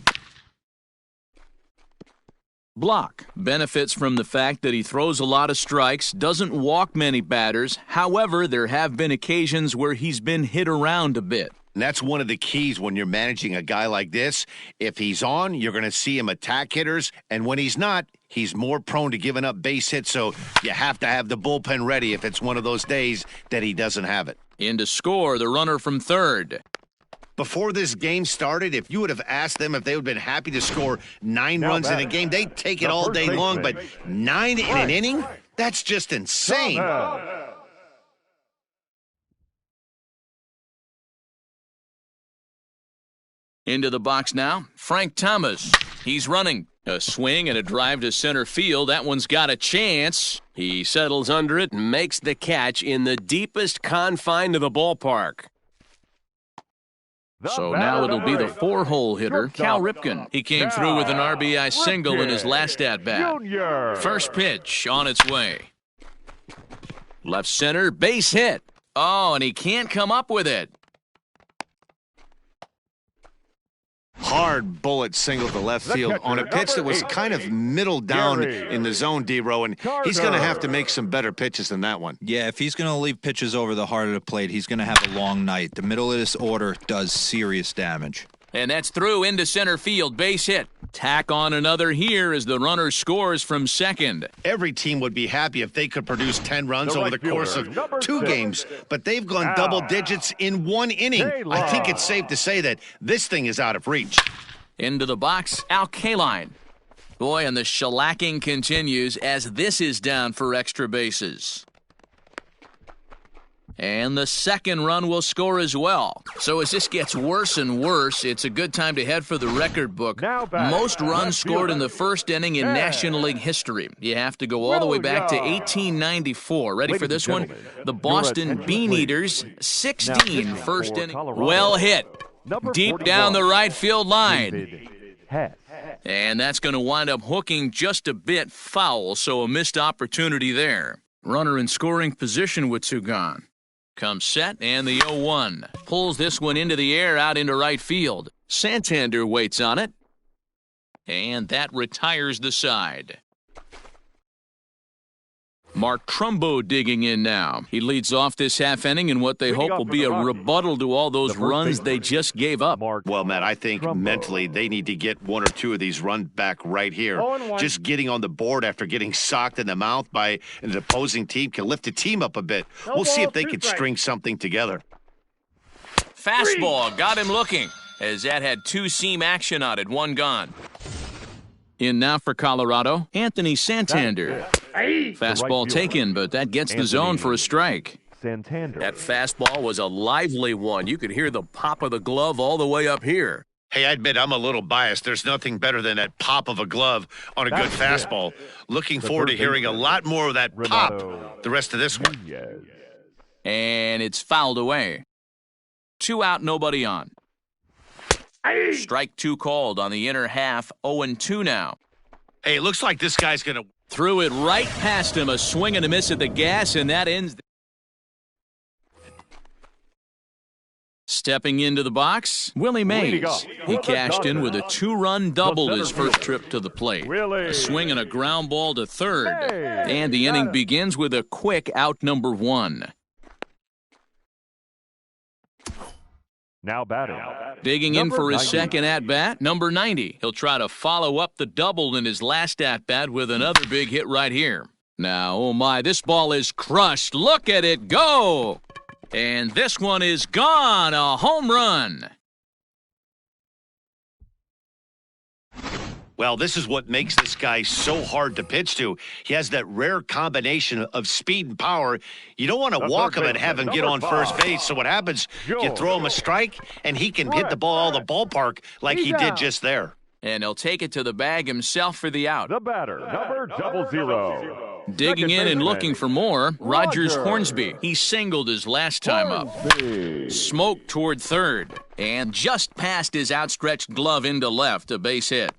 Block benefits from the fact that he throws a lot of strikes, doesn't walk many batters. However, there have been occasions where he's been hit around a bit. And that's one of the keys when you're managing a guy like this. If he's on, you're going to see him attack hitters. And when he's not, he's more prone to giving up base hits. So you have to have the bullpen ready if it's one of those days that he doesn't have it. In to score, the runner from third. Before this game started, if you would have asked them if they would have been happy to score 9 runs in a game, they'd take it all day long. But 9 in an inning? That's just insane. Into the box now, Frank Thomas. He's running. A swing and a drive to center field. That one's got a chance. He settles under it and makes the catch in the deepest confine of the ballpark. So now it'll be the 4-hole hitter, Cal Ripken. He came through with an RBI single in his last at-bat. First pitch on its way. Left center, base hit. Oh, and he can't come up with it. Hard bullet single to left field on a pitch that was kind of middle down in the zone, D-Row, and he's going to have to make some better pitches than that one. Yeah, if he's going to leave pitches over the heart of the plate, he's going to have a long night. The middle of this order does serious damage. And that's through into center field, base hit. Tack on another here as the runner scores from second. Every team would be happy if they could produce 10 runs over the course of 2 games, but they've gone double digits in 1 inning. I think it's safe to say that this thing is out of reach. Into the box, Al Kaline. Boy, and the shellacking continues as this is down for extra bases. And the second run will score as well. So as this gets worse and worse, it's a good time to head for the record book. Most runs scored in the first inning in National League history. You have to go all the way back to 1894. Ready for this one? The Boston Bean Eaters, 16 first inning. Well hit. Deep down the right field line. And that's going to wind up hooking just a bit foul, so a missed opportunity there. Runner in scoring position with 2 gone. Comes set, and the 0-1. Pulls this one into the air out into right field. Santander waits on it. And that retires the side. Mark Trumbo digging in now. He leads off this half inning in what they hope will be a rebuttal to all those runs they just gave up. Well, Matt, I think mentally they need to get 1 or 2 of these runs back right here. Just getting on the board after getting socked in the mouth by an opposing team can lift the team up a bit. We'll see if they can string something together. Fastball got him looking, as that had 2-seam action on it, 1 gone. In now for Colorado, Anthony Santander. Fastball taken, but that gets the zone for a strike. Santander. That fastball was a lively one. You could hear the pop of the glove all the way up here. Hey, I admit I'm a little biased. There's nothing better than that pop of a glove on a good fastball. Looking forward to hearing a lot more of that pop the rest of this one. And it's fouled away. 2 out, nobody on. Strike 2 called on the inner half, 0-2 now. Hey, it looks like this guy's going to... Threw it right past him, a swing and a miss at the gas, and that ends. Stepping into the box, Willie Mays. He cashed in with a 2-run double his first trip to the plate. A swing and a ground ball to third. And the inning begins with a quick out number 1. Now batting. Digging in Number for his 90. second at-bat, number 90. He'll try to follow up the double in his last at-bat with another big hit right here. Now, oh my, this ball is crushed. Look at it go! And this one is gone, a home run. Well, this is what makes this guy so hard to pitch to. He has that rare combination of speed and power. You don't want to walk him and have him get on first base. So what happens, you throw him a strike, and he can hit the ball out of the ballpark like he did just there. And he'll take it to the bag himself for the out. The batter, number 00. Digging in and looking for more, Rogers Hornsby. He singled his last time up. Smoke toward third, and just past his outstretched glove into left, a base hit.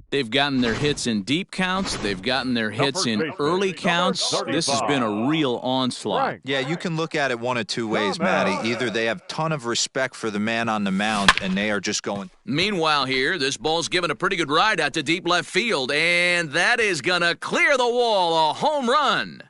They've gotten their hits in deep counts. They've gotten their hits in early counts. This has been a real onslaught. Yeah, you can look at it one of two ways, Matty. Either they have a ton of respect for the man on the mound, and they are just going. Meanwhile here, this ball's given a pretty good ride out to deep left field, and that is going to clear the wall, a home run.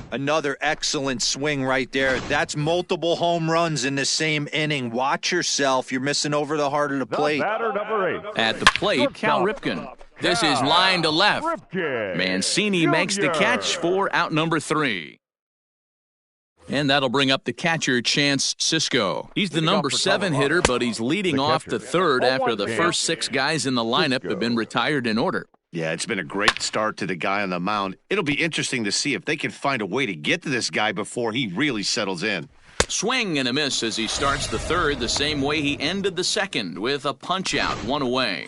Another excellent swing right there. That's multiple home runs in the same inning. Watch yourself. You're missing over the heart of the plate. The batter, number 8. At the plate, Cal Ripken. This is line to left. Mancini makes the catch for out number 3. And that'll bring up the catcher, Chance Sisco. He's the number 7 hitter, but he's leading off the third after the first 6 guys in the lineup have been retired in order. Yeah, it's been a great start to the guy on the mound. It'll be interesting to see if they can find a way to get to this guy before he really settles in. Swing and a miss as he starts the third the same way he ended the second, with a punch-out, 1 away.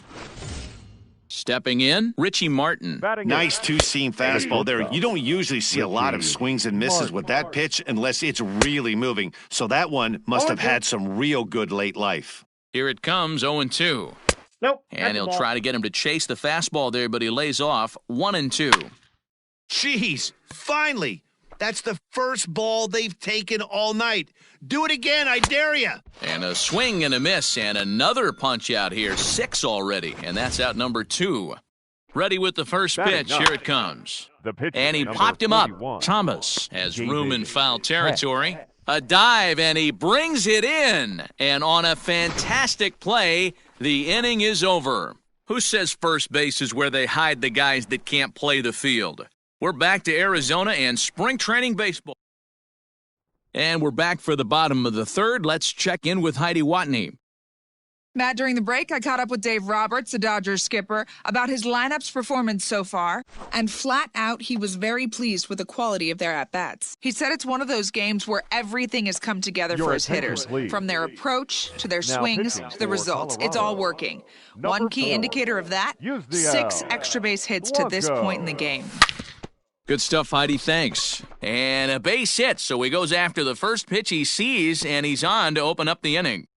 Stepping in, Richie Martin. Nice two-seam fastball there. You don't usually see a lot of swings and misses with that pitch unless it's really moving. So that one must have had some real good late life. Here it comes, 0-2. Nope. And he'll try to get him to chase the fastball there, but he lays off 1-2. Jeez, finally. That's the first ball they've taken all night. Do it again, I dare you. And a swing and a miss, and another punch out here, 6 already, and that's out number 2. Ready with the first pitch, here it comes. And he popped him up. Thomas has room in foul territory. A dive, and he brings it in. And on a fantastic play, the inning is over. Who says first base is where they hide the guys that can't play the field? We're back to Arizona and spring training baseball. And we're back for the bottom of the third. Let's check in with Heidi Watney. Matt, during the break, I caught up with Dave Roberts, the Dodgers skipper, about his lineup's performance so far, and flat out, he was very pleased with the quality of their at-bats. He said it's one of those games where everything has come together for his hitters, from their approach to their swings to the results. It's all working. One key indicator of that, 6 extra base hits to this point in the game. Good stuff, Heidi. Thanks. And a base hit, so he goes after the first pitch he sees, and he's on to open up the inning.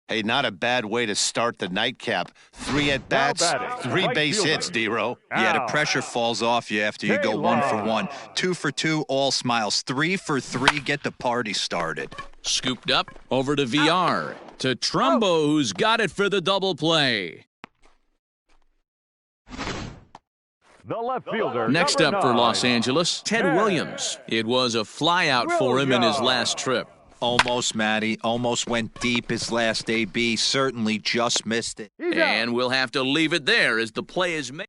Hey, not a bad way to start the nightcap. 3 at-bats, 3 base hits, D-Row. Yeah, the pressure falls off you after you go 1 for 1. 2 for 2, all smiles. 3 for 3, get the party started. Scooped up, over to VR, to Trumbo, who's got it for the double play. The left fielder. Next up for Los Angeles, Ted Williams. It was a flyout for him in his last trip. Almost, Matty. Almost went deep his last AB. Certainly just missed it. And we'll have to leave it there as the play is made.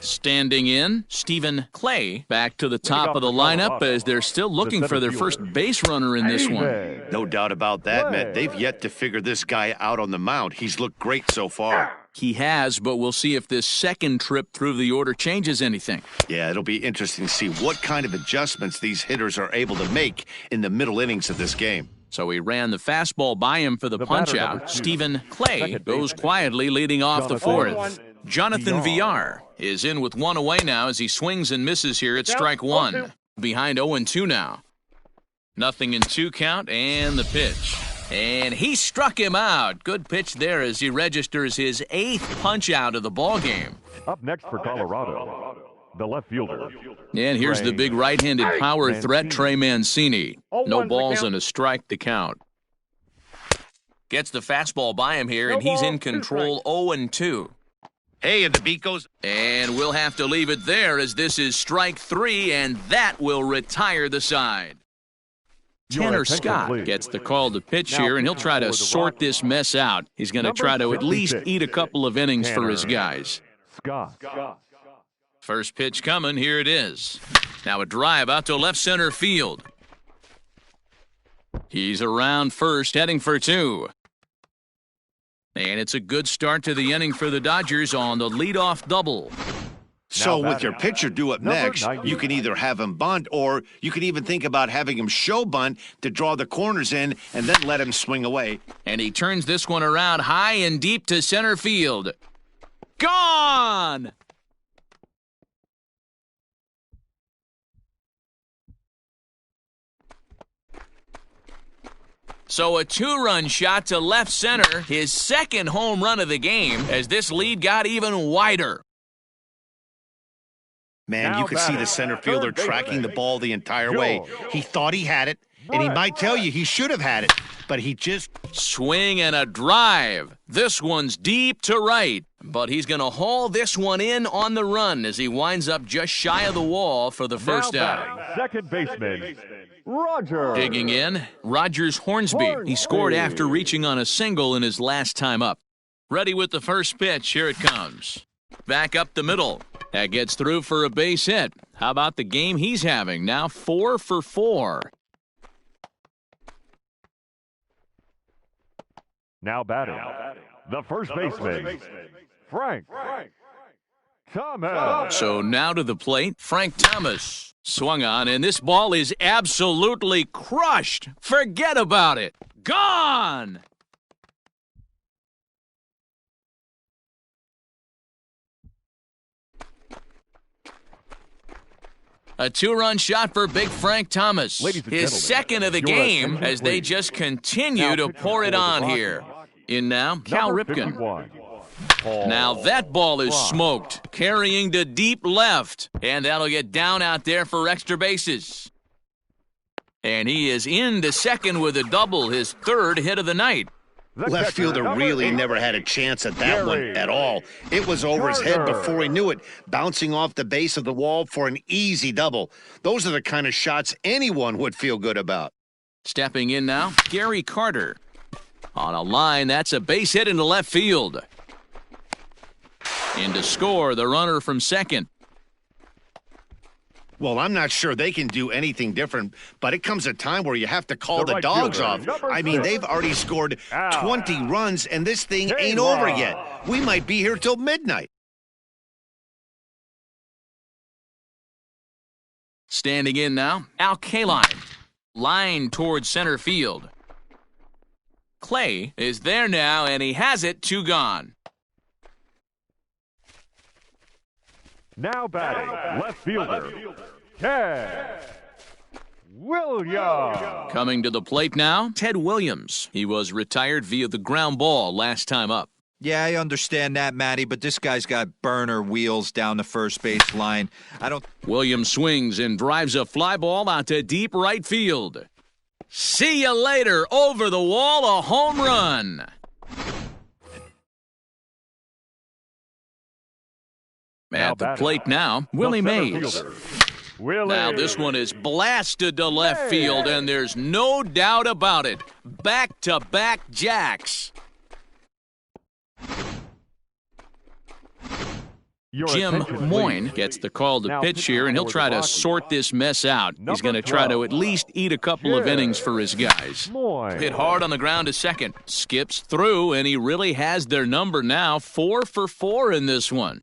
Standing in, Stephen Clay back to the top of the lineup as they're still looking for their first base runner in this one. No doubt about that, Matt. They've yet to figure this guy out on the mound. He's looked great so far. He has, but we'll see if this second trip through the order changes anything. Yeah, it'll be interesting to see what kind of adjustments these hitters are able to make in the middle innings of this game. So he ran the fastball by him for the punch-out. Stephen Clay goes quietly leading off the fourth. Jonathan VR is in with 1 away now as he swings and misses here at strike 1. Behind 0-2 now. Nothing in 2 count, and the pitch. And he struck him out. Good pitch there as he registers his 8th punch-out of the ballgame. Up next for Colorado, the left fielder. And here's the big right-handed power threat, Trey Mancini. No balls and a strike to count. Gets the fastball by him here, and he's in control 0-2. Hey, and the beat goes. And we'll have to leave it there as this is strike 3, and that will retire the side. Tanner Scott gets the call to pitch here, and he'll try to sort this mess out. He's going to try to at least eat a couple of innings for his guys. First pitch coming, here it is. Now a drive out to left center field. He's around first, heading for 2. And it's a good start to the inning for the Dodgers on the leadoff double. So with your pitcher due up next, you can either have him bunt, or you can even think about having him show bunt to draw the corners in and then let him swing away. And he turns this one around high and deep to center field. Gone! So a 2-run shot to left center, his second home run of the game, as this lead got even wider. Man, you could see the center fielder tracking the ball the entire way. He thought he had it, and he might tell you he should have had it, but he just... Swing and a drive. This one's deep to right, but he's going to haul this one in on the run as he winds up just shy of the wall for the first out. Second baseman, Roger. Digging in, Rogers Hornsby. He scored after reaching on a single in his last time up. Ready with the first pitch. Here it comes. Back up the middle. That gets through for a base hit. How about the game he's having? Now 4 for 4. Now batting, the first baseman, Frank Thomas. So now to the plate, Frank Thomas. Swung on, and this ball is absolutely crushed. Forget about it. Gone! A 2-run shot for Big Frank Thomas. His second of the game as they just continue to pour it on here. In now, Cal Ripken. Now that ball is smoked, carrying to deep left. And that'll get down out there for extra bases. And he is into second with a double, his third hit of the night. Left fielder really never had a chance at that one at all. It was over his head before he knew it, bouncing off the base of the wall for an easy double. Those are the kind of shots anyone would feel good about. Stepping in now, Gary Carter. On a line, that's a base hit into left field. In to score, the runner from second. Well, I'm not sure they can do anything different, but it comes a time where you have to call the dogs off. I mean, they've already scored 20 runs, and this thing ain't over yet. We might be here till midnight. Standing in now, Al Kaline. Line towards center field. Clay is there now, and he has it, 2 gone. Now batting, left fielder, Ted Williams. Coming to the plate now, Ted Williams. He was retired via the ground ball last time up. Yeah, I understand that, Matty, but this guy's got burner wheels down the first base line. Williams swings and drives a fly ball out to deep right field. See you later. Over the wall, a home run. At the plate now, Willie Mays. Now this one is blasted to left field, and there's no doubt about it. Back-to-back jacks. Jim Moyne gets the call to pitch here, and he'll try to sort this mess out. He's going to try to at least eat a couple of innings for his guys. Hit hard on the ground to second. Skips through, and he really has their number now. 4 for 4 in this one.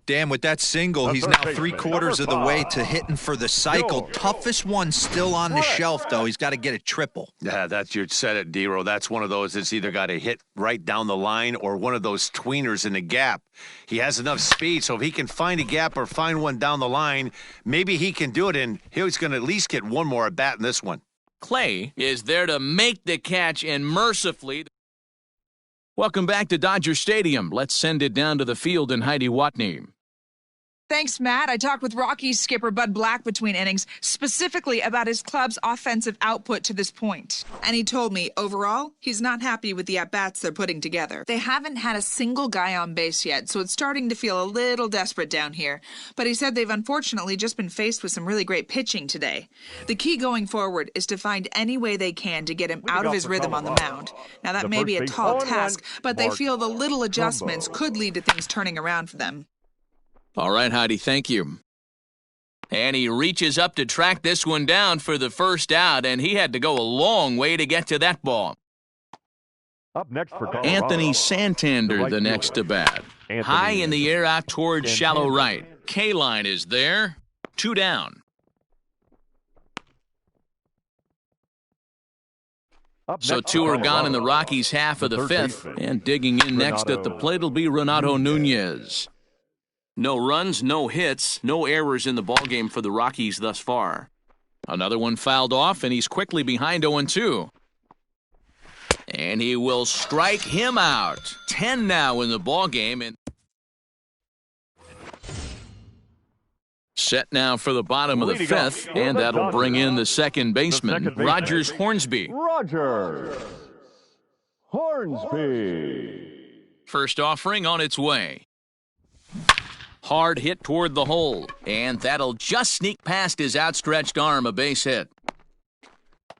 Damn, with that single, he's now 3/4 of the way to hitting for the cycle. Toughest one still on the shelf, though. He's got to get a triple. Yeah, that's you said it, D-Row. That's one of those that's either got to hit right down the line or one of those tweeners in the gap. He has enough speed, so if he can find a gap or find one down the line, maybe he can do it, and he's going to at least get one more at bat in this one. Clay is there to make the catch, and mercifully... Welcome back to Dodger Stadium. Let's send it down to the field in Heidi Watney. Thanks, Matt. I talked with Rockies skipper Bud Black between innings, specifically about his club's offensive output to this point. And he told me, overall, he's not happy with the at-bats they're putting together. They haven't had a single guy on base yet, so it's starting to feel a little desperate down here. But he said they've unfortunately just been faced with some really great pitching today. The key going forward is to find any way they can to get him out of his rhythm on the mound. Now, that may be a tall task, but they feel the little adjustments could lead to things turning around for them. All right, Heidi, thank you. And he reaches up to track this one down for the first out, and he had to go a long way to get to that ball. Up next for Colorado, Anthony Santander, the next to bat. High in the air out towards shallow right. K-line is there. 2 down. So 2 are gone in the Rockies' half of the 5th. And digging in next at the plate will be Renato Nunez. No runs, no hits, no errors in the ballgame for the Rockies thus far. Another one fouled off, and he's quickly behind 0-2. And he will strike him out. 10 now in the ballgame. And set now for the bottom of the 5th, and that'll bring in the second baseman, Rogers Hornsby. Rogers Hornsby. First offering on its way. Hard hit toward the hole, and that'll just sneak past his outstretched arm, a base hit.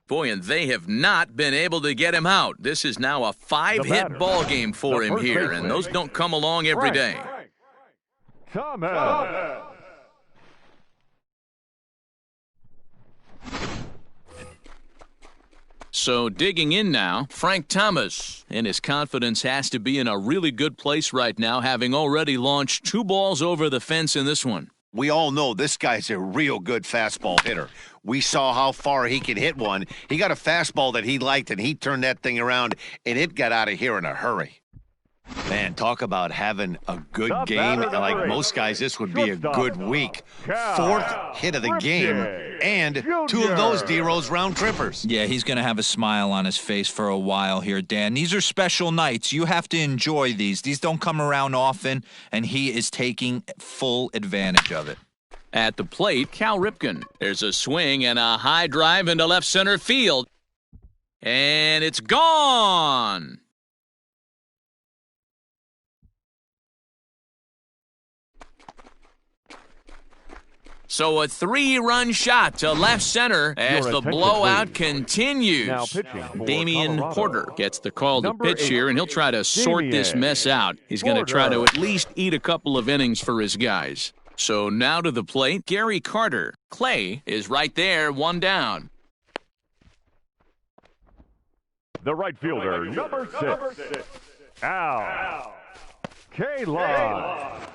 Boy, and they have not been able to get him out. This is now a 5-hit ball game for him here, and those don't come along every day. Thomas. So digging in now, Frank Thomas, and his confidence has to be in a really good place right now, having already launched 2 balls over the fence in this one. We all know this guy's a real good fastball hitter. We saw how far he could hit one. He got a fastball that he liked, and he turned that thing around, and it got out of here in a hurry. Man, talk about having a good game. Like most guys, this would be a good week. 4th hit of the game, and 2 of those D-Rose round trippers. Yeah, he's going to have a smile on his face for a while here, Dan. These are special nights. You have to enjoy these. These don't come around often, and he is taking full advantage of it. At the plate, Cal Ripken. There's a swing and a high drive into left center field. And it's gone. So a 3-run shot to left center as the blowout continues. Damian Porter gets the call to pitch here, and he'll try to sort this mess out. He's going to try to at least eat a couple of innings for his guys. So now to the plate, Gary Carter. Clay is right there, 1 down. The right fielder, number 6, Al Kaline.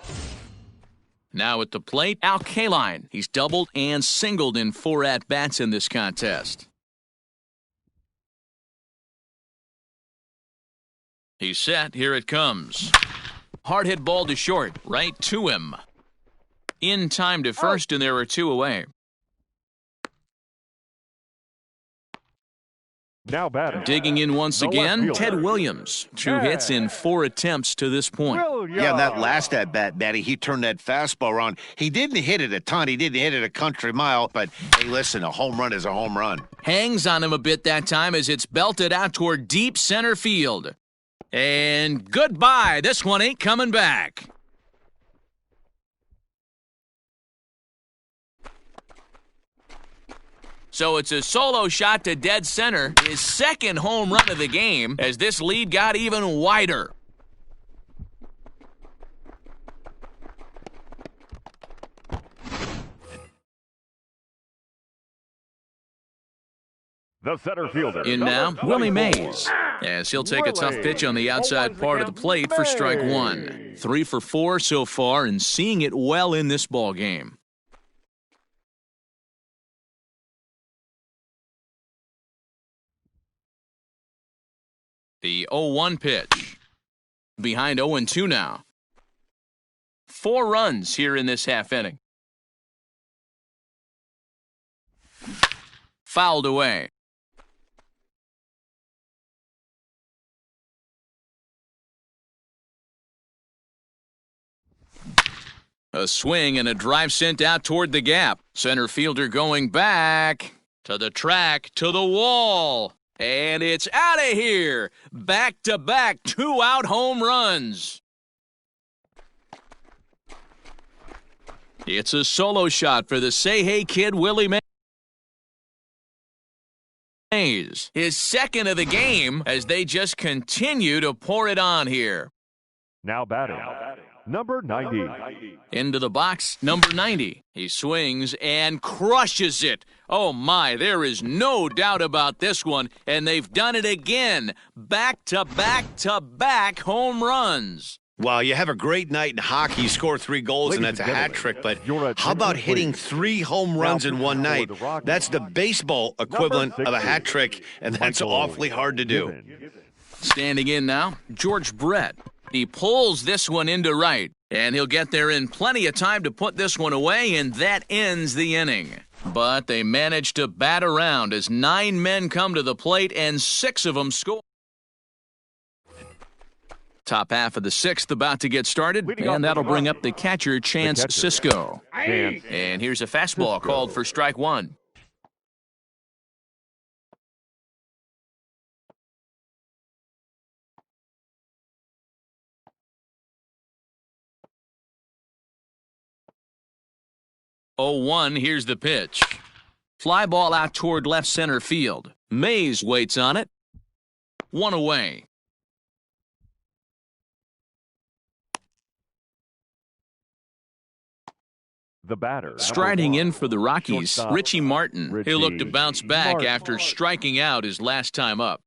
Now at the plate, Al Kaline. He's doubled and singled in 4 at-bats in this contest. He's set. Here it comes. Hard hit ball to short. Right to him. In time to first, and there are 2 away. Now batting. Digging in once again, Ted Williams. 2 hits in 4 attempts to this point. Yeah, and that last at-bat, Matty, he turned that fastball around. He didn't hit it a ton. He didn't hit it a country mile. But, hey, listen, a home run is a home run. Hangs on him a bit that time as it's belted out toward deep center field. And goodbye. This one ain't coming back. So it's a solo shot to dead center, his 2nd home run of the game, as this lead got even wider. The center fielder. In now, Willie Mays, as he'll take a tough pitch on the outside part of the plate for strike 1. 3 for 4 so far, and seeing it well in this ball game. The 0-1 pitch. Behind 0-2 now. 4 runs here in this half inning. Fouled away. A swing and a drive sent out toward the gap. Center fielder going back to the track, to the wall. And it's out of here. Back-to-back 2-out home runs. It's a solo shot for the say-hey kid, Willie Mays. His second of the game as they just continue to pour it on here. Now batting, number 90. Into the box, number 90. He swings and crushes it. Oh my, there is no doubt about this one, and they've done it again. Back-to-back-to-back home runs. Well, you have a great night in hockey, you score 3 goals, and that's a hat trick, but how about hitting 3 home runs in one night? That's the baseball equivalent of a hat trick, and that's awfully hard to do. Standing in now, George Brett. He pulls this one into right, and he'll get there in plenty of time to put this one away, and that ends the inning. But they manage to bat around as 9 men come to the plate, and 6 of them score. Top half of the 6th about to get started, and that'll bring up the catcher, Chance Cisco. And here's a fastball called for strike 1. Oh, 1, here's the pitch. Fly ball out toward left center field. Mays waits on it. 1 away. The batter. Striding in for the Rockies, Richie Martin. He'll look to bounce back after striking out his last time up.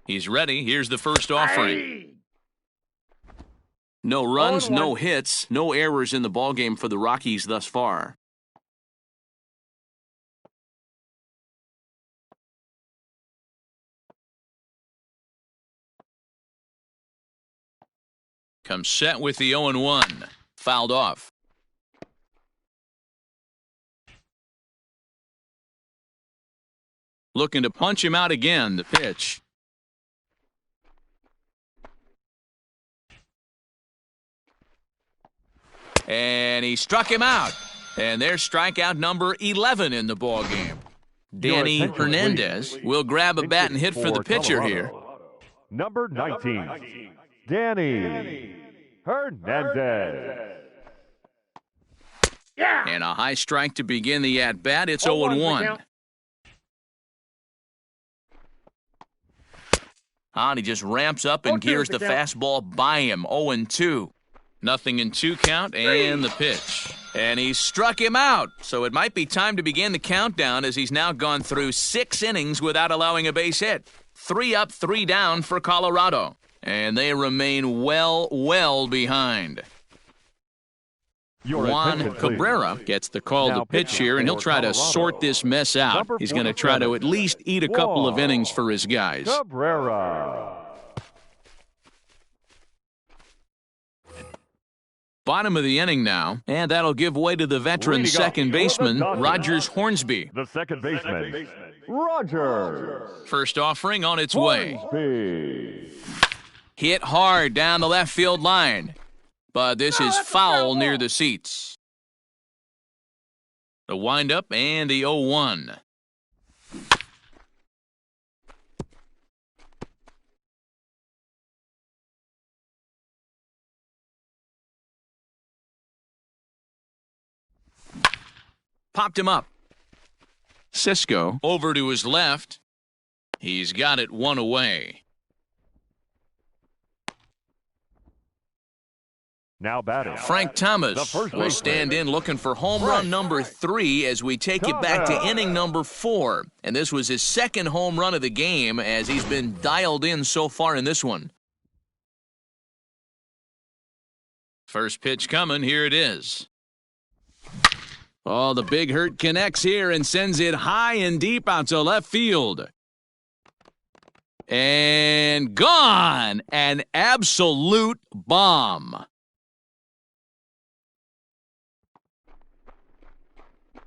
He's ready. Here's the first offering. No runs, no hits, no errors in the ballgame for the Rockies thus far. Comes set with the 0-1. Fouled off. Looking to punch him out again, the pitch. And he struck him out. And there's strikeout number 11 in the ballgame. Danny Hernandez will grab a bat and hit for the pitcher here. Number 19, Danny Hernandez. And a high strike to begin the at-bat. It's 0-1. And he just ramps up and gears the fastball by him. 0-2. Nothing in 2 count, and the pitch. And he struck him out. So it might be time to begin the countdown as he's now gone through 6 innings without allowing a base hit. 3 up, 3 down for Colorado. And they remain well behind. Juan Cabrera gets the call to pitch here, and he'll try to sort this mess out. He's going to try to at least eat a couple of innings for his guys. Cabrera. Bottom of the inning now, and that'll give way to the veteran second baseman, Rogers Hornsby. The second baseman, Rogers. First offering on its way. Hornsby. Hit hard down the left field line, but this is foul near the seats. The windup and the 0-1. Popped him up. Cisco over to his left. He's got it 1 away. Now batting. Frank Thomas will stand in looking for home run number 3 as we take it back to inning number 4. And this was his second home run of the game as he's been dialed in so far in this one. First pitch coming. Here it is. Oh, the big hurt connects here and sends it high and deep out to left field. And gone! An absolute bomb.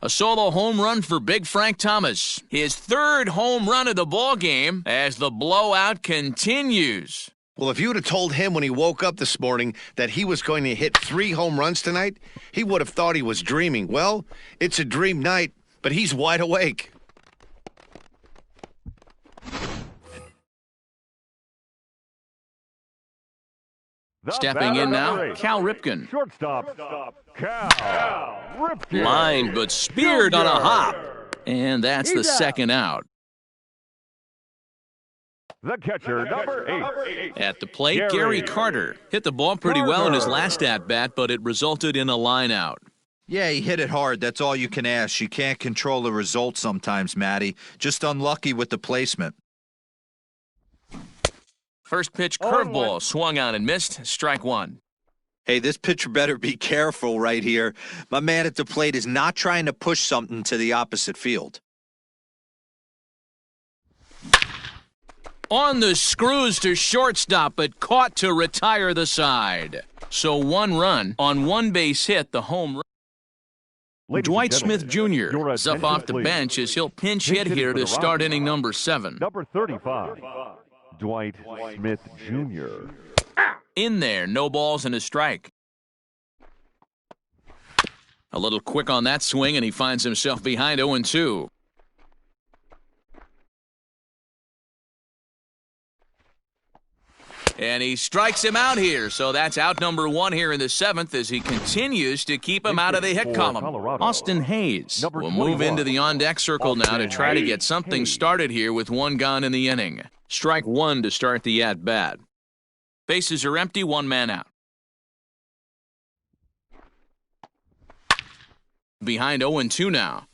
A solo home run for Big Frank Thomas. His third home run of the ball game as the blowout continues. Well, if you would have told him when he woke up this morning that he was going to hit 3 home runs tonight, he would have thought he was dreaming. Well, it's a dream night, but he's wide awake. Stepping in now, Cal Ripken. Shortstop, Cal Ripken. Lined but speared on a hop. And that's the second out. The catcher, number 8. At the plate, Gary Carter. Hit the ball pretty well in his last at-bat, but it resulted in a line out. Yeah, he hit it hard. That's all you can ask. You can't control the result sometimes, Matty. Just unlucky with the placement. First pitch curveball swung on and missed. Strike one. Hey, this pitcher better be careful right here. My man at the plate is not trying to push something to the opposite field. On the screws to shortstop, but caught to retire the side. So 1 run on 1 base hit, the home run. Dwight Smith Jr. is up off the bench as he'll pinch hit here to start inning number 7. Number 35, Dwight Smith Jr. In there, no balls and a strike. A little quick on that swing, and he finds himself behind 0-2. And he strikes him out here, so that's out number 1 here in the 7th as he continues to keep him out of the hit column. Austin Hayes will move into the on-deck circle now to try to get something started here with 1 gone in the inning. Strike 1 to start the at-bat. Bases are empty, 1 man out. Behind 0-2 now.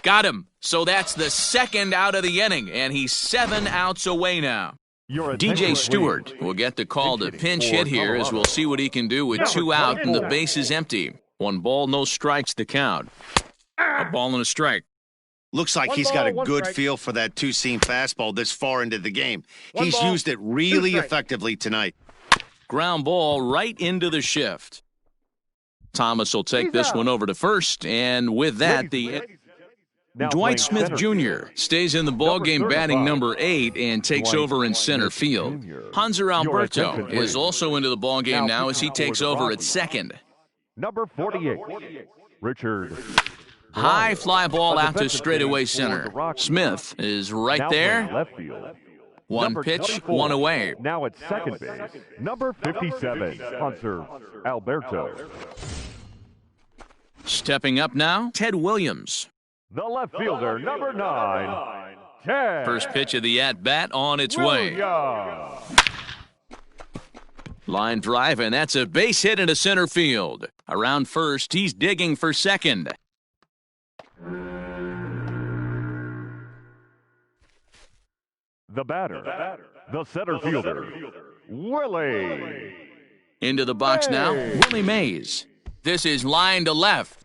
Got him. So that's the 2nd out of the inning, and he's 7 outs away now. DJ Stewart will get the call to pinch hit here as we'll see what he can do with 2 out and the base is empty. 1 ball, no strikes to count. A ball and a strike. Looks like he's got a good feel for that 2-seam fastball this far into the game. He's used it really effectively tonight. Ground ball right into the shift. Thomas will take this one over to first, and with that, Dwight Smith Jr. stays in the ballgame batting number 8 and takes over in center field. Hanser Alberto is also into the ballgame now as he takes over at second. Number 48, Richard. High fly ball out to straightaway center. Smith is right there. Left field. 1 pitch, 1 away. Now at second base, number 57, Hanser Alberto. Stepping up now, Ted Williams. The left fielder, number 9, Ted. First pitch of the at-bat on its way. Line drive, and that's a base hit into center field. Around first, he's digging for second. The batter, the center fielder, Willie. Into the box now, Willie Mays. This is line to left.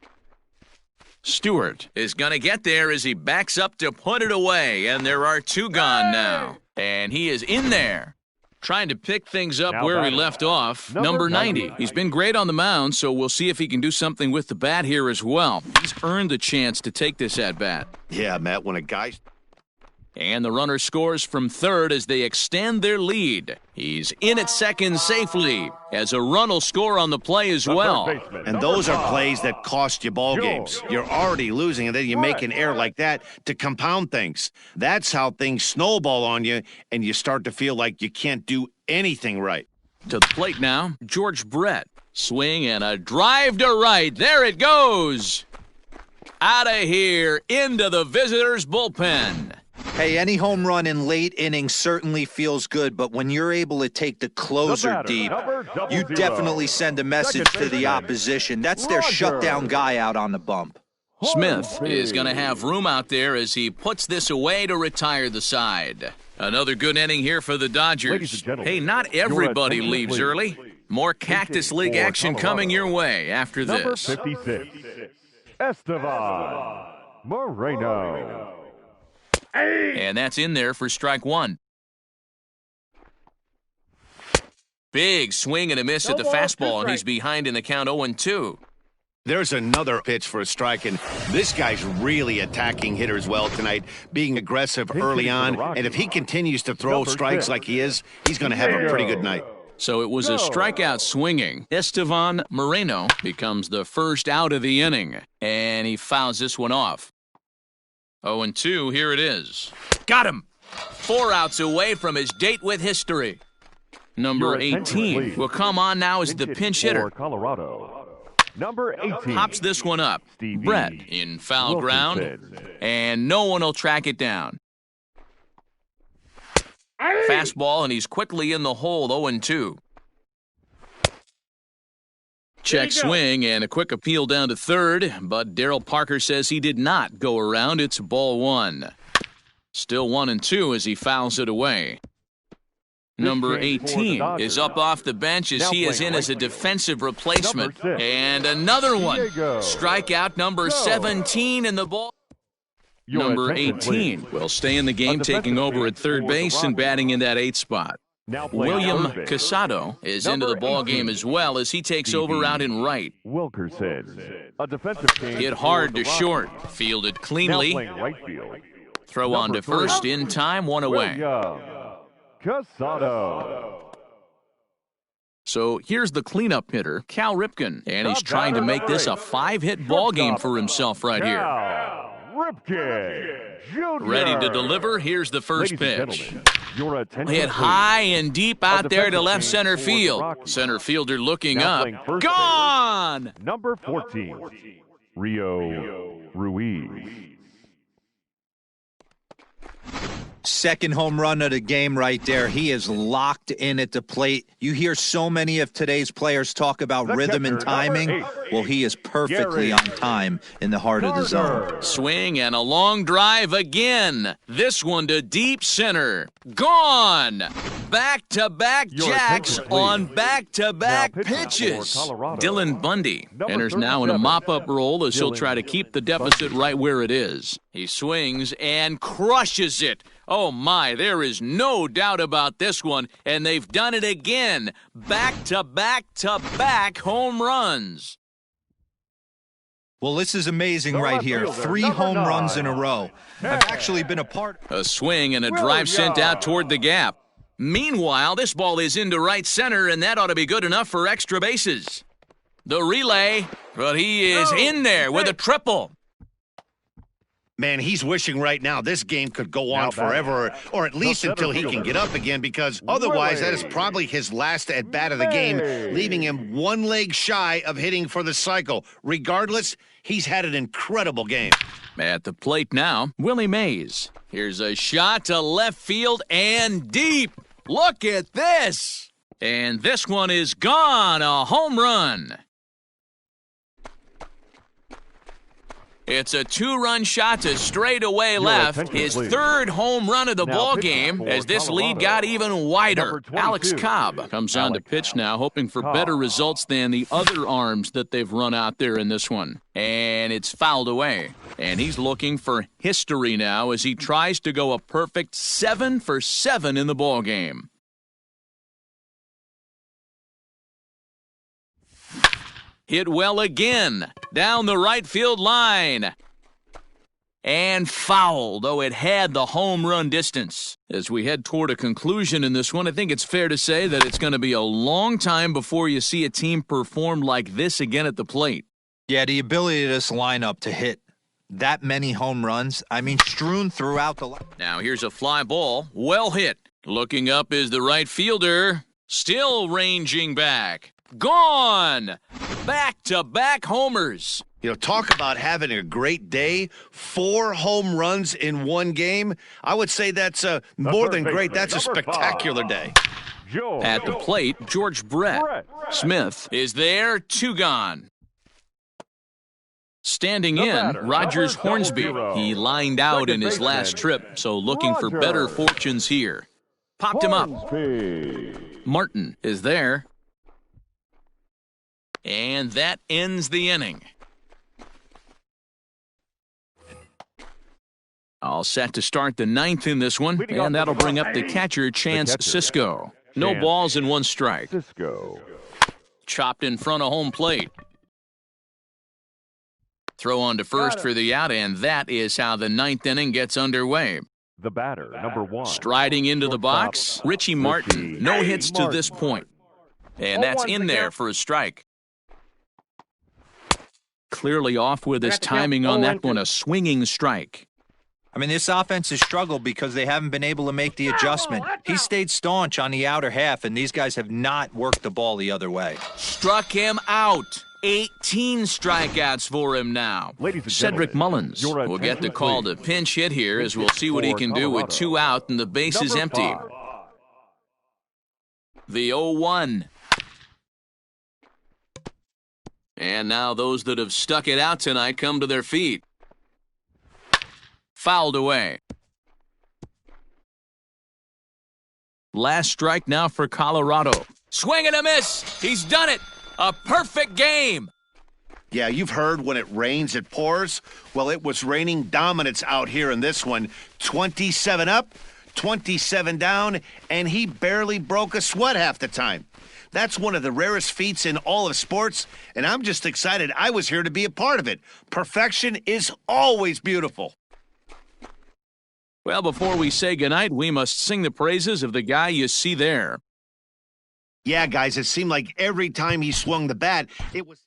Stewart is going to get there as he backs up to put it away, and there are 2 gone now. And he is in there, trying to pick things up where he left off. Number 90. He's been great on the mound, so we'll see if he can do something with the bat here as well. He's earned the chance to take this at-bat. Yeah, Matt, when a guy... And the runner scores from third as they extend their lead. He's in at second safely as a run will score on the play as well. And those are plays that cost you ball games. You're already losing, and then you make an error like that to compound things. That's how things snowball on you, and you start to feel like you can't do anything right. To the plate now, George Brett. Swing and a drive to right. There it goes. Out of here into the visitors' bullpen. Hey, any home run in late innings certainly feels good, but when you're able to take the closer deep, you definitely send a message to the opposition. That's their shutdown guy out on the bump. Smith is going to have room out there as he puts this away to retire the side. Another good inning here for the Dodgers. Hey, not everybody leaves early. More Cactus League action coming your way after this. Number 56, Estevan Moreno. And that's in there for strike 1. Big swing and a miss at the fastball, and he's behind in the count 0-2. There's another pitch for a strike, and this guy's really attacking hitters well tonight, being aggressive early on, and if he continues to throw strikes like he is, he's going to have a pretty good night. So it was a strikeout swinging. Estevan Moreno becomes the first out of the inning, and he fouls this one off. 0-2, here it is. Got him! 4 outs away from his date with history. Number 18 will come on now as the pinch hitter. Colorado. Number 18. Pops this one up. Brett in foul ground, and no one will track it down. Fastball, and he's quickly in the hole, 0-2. Check swing and a quick appeal down to third, but Darryl Parker says he did not go around. It's ball 1. Still 1-2 as he fouls it away. Number 18 is up off the bench as he is in as a defensive replacement. And another one. Strikeout number 17 in the ball. Number 18 will stay in the game, taking over at third base and batting in that 8th spot. William Casado is into the ball game as well as he takes over out in right. Wilkerson, a defensive change. Hit hard to short, fielded cleanly. Throw on to first in time, 1 away. Casado. So here's the cleanup hitter, Cal Ripken, and he's trying to make this a 5-hit ball game for himself right here. Ripken Jr. Ready to deliver, here's the first pitch. Your attention, Hit high and deep out there to left center field. Center fielder looking up. Gone! Number 14, Rio Ruiz. Second home run of the game right there. He is locked in at the plate. You hear so many of today's players talk about rhythm and timing. Well, he is perfectly on time in the heart of the zone. Swing and a long drive again. This one to deep center. Gone! Back-to-back jacks on back-to-back pitches. Dylan Bundy enters now in a mop-up role as he'll try to keep the deficit right where it is. He swings and crushes it. Oh my, there is no doubt about this one, and they've done it again. Back-to-back-to-back home runs. Well, this is amazing right here. 3 home runs in a row. I've actually been a part. A swing and a drive sent out toward the gap. Meanwhile, this ball is into right center, and that ought to be good enough for extra bases. The relay, but he is in there with a triple. Man, he's wishing right now this game could go on forever, or at least until he can get up again, because otherwise that is probably his last at-bat of the game, leaving him 1 leg shy of hitting for the cycle. Regardless, he's had an incredible game. At the plate now, Willie Mays. Here's a shot to left field and deep. Look at this. And this one is gone, a home run. It's a 2-run shot to straightaway left. His 3rd home run of the ball game as this lead got even wider. Alex Cobb comes on to pitch now, hoping for better results than the other arms that they've run out there in this one. And it's fouled away. And he's looking for history now as he tries to go a perfect 7 for 7 in the ball game. Hit well again, down the right field line. And foul, though it had the home run distance. As we head toward a conclusion in this one, I think it's fair to say that it's going to be a long time before you see a team perform like this again at the plate. Yeah, the ability of this lineup to hit that many home runs, I mean, strewn throughout the line. Now here's a fly ball, well hit. Looking up is the right fielder, still ranging back. Gone! Back-to-back homers. You know, talk about having a great day. 4 home runs in 1 game. I would say that's more than great. That's a spectacular day. At the plate, George Brett. Smith is there, 2 gone. Standing in, Rogers Hornsby. He lined out in his last trip, so looking for better fortunes here. Popped him up. Martin is there. And that ends the inning. All set to start the 9th in this one, and that'll bring up the catcher, Chance Sisco. No Chance balls and 1 strike. Cisco. Chopped in front of home plate. Throw on to first for the out, and that is how the 9th inning gets underway. The batter, number 1. Striding into the box, Richie Martin. No hits to this point. And that's in there for a strike. Clearly off with his timing on that one, a swinging strike. I mean, this offense has struggled because they haven't been able to make the adjustment. He stayed staunch on the outer half, and these guys have not worked the ball the other way. Struck him out. 18 strikeouts for him now. Ladies and Cedric gentlemen, Mullins your will get the attention, call to please. pinch hit here as we'll see what he can do with 2 out and the bases Number empty. 5. The 0-1. And now those that have stuck it out tonight come to their feet. Fouled away. Last strike now for Colorado. Swing and a miss. He's done it. A perfect game. Yeah, you've heard when it rains, it pours. Well, it was raining dominance out here in this one. 27 up, 27 down, and he barely broke a sweat half the time. That's one of the rarest feats in all of sports, and I'm just excited I was here to be a part of it. Perfection is always beautiful. Well, before we say goodnight, we must sing the praises of the guy you see there. Yeah, guys, it seemed like every time he swung the bat, it was...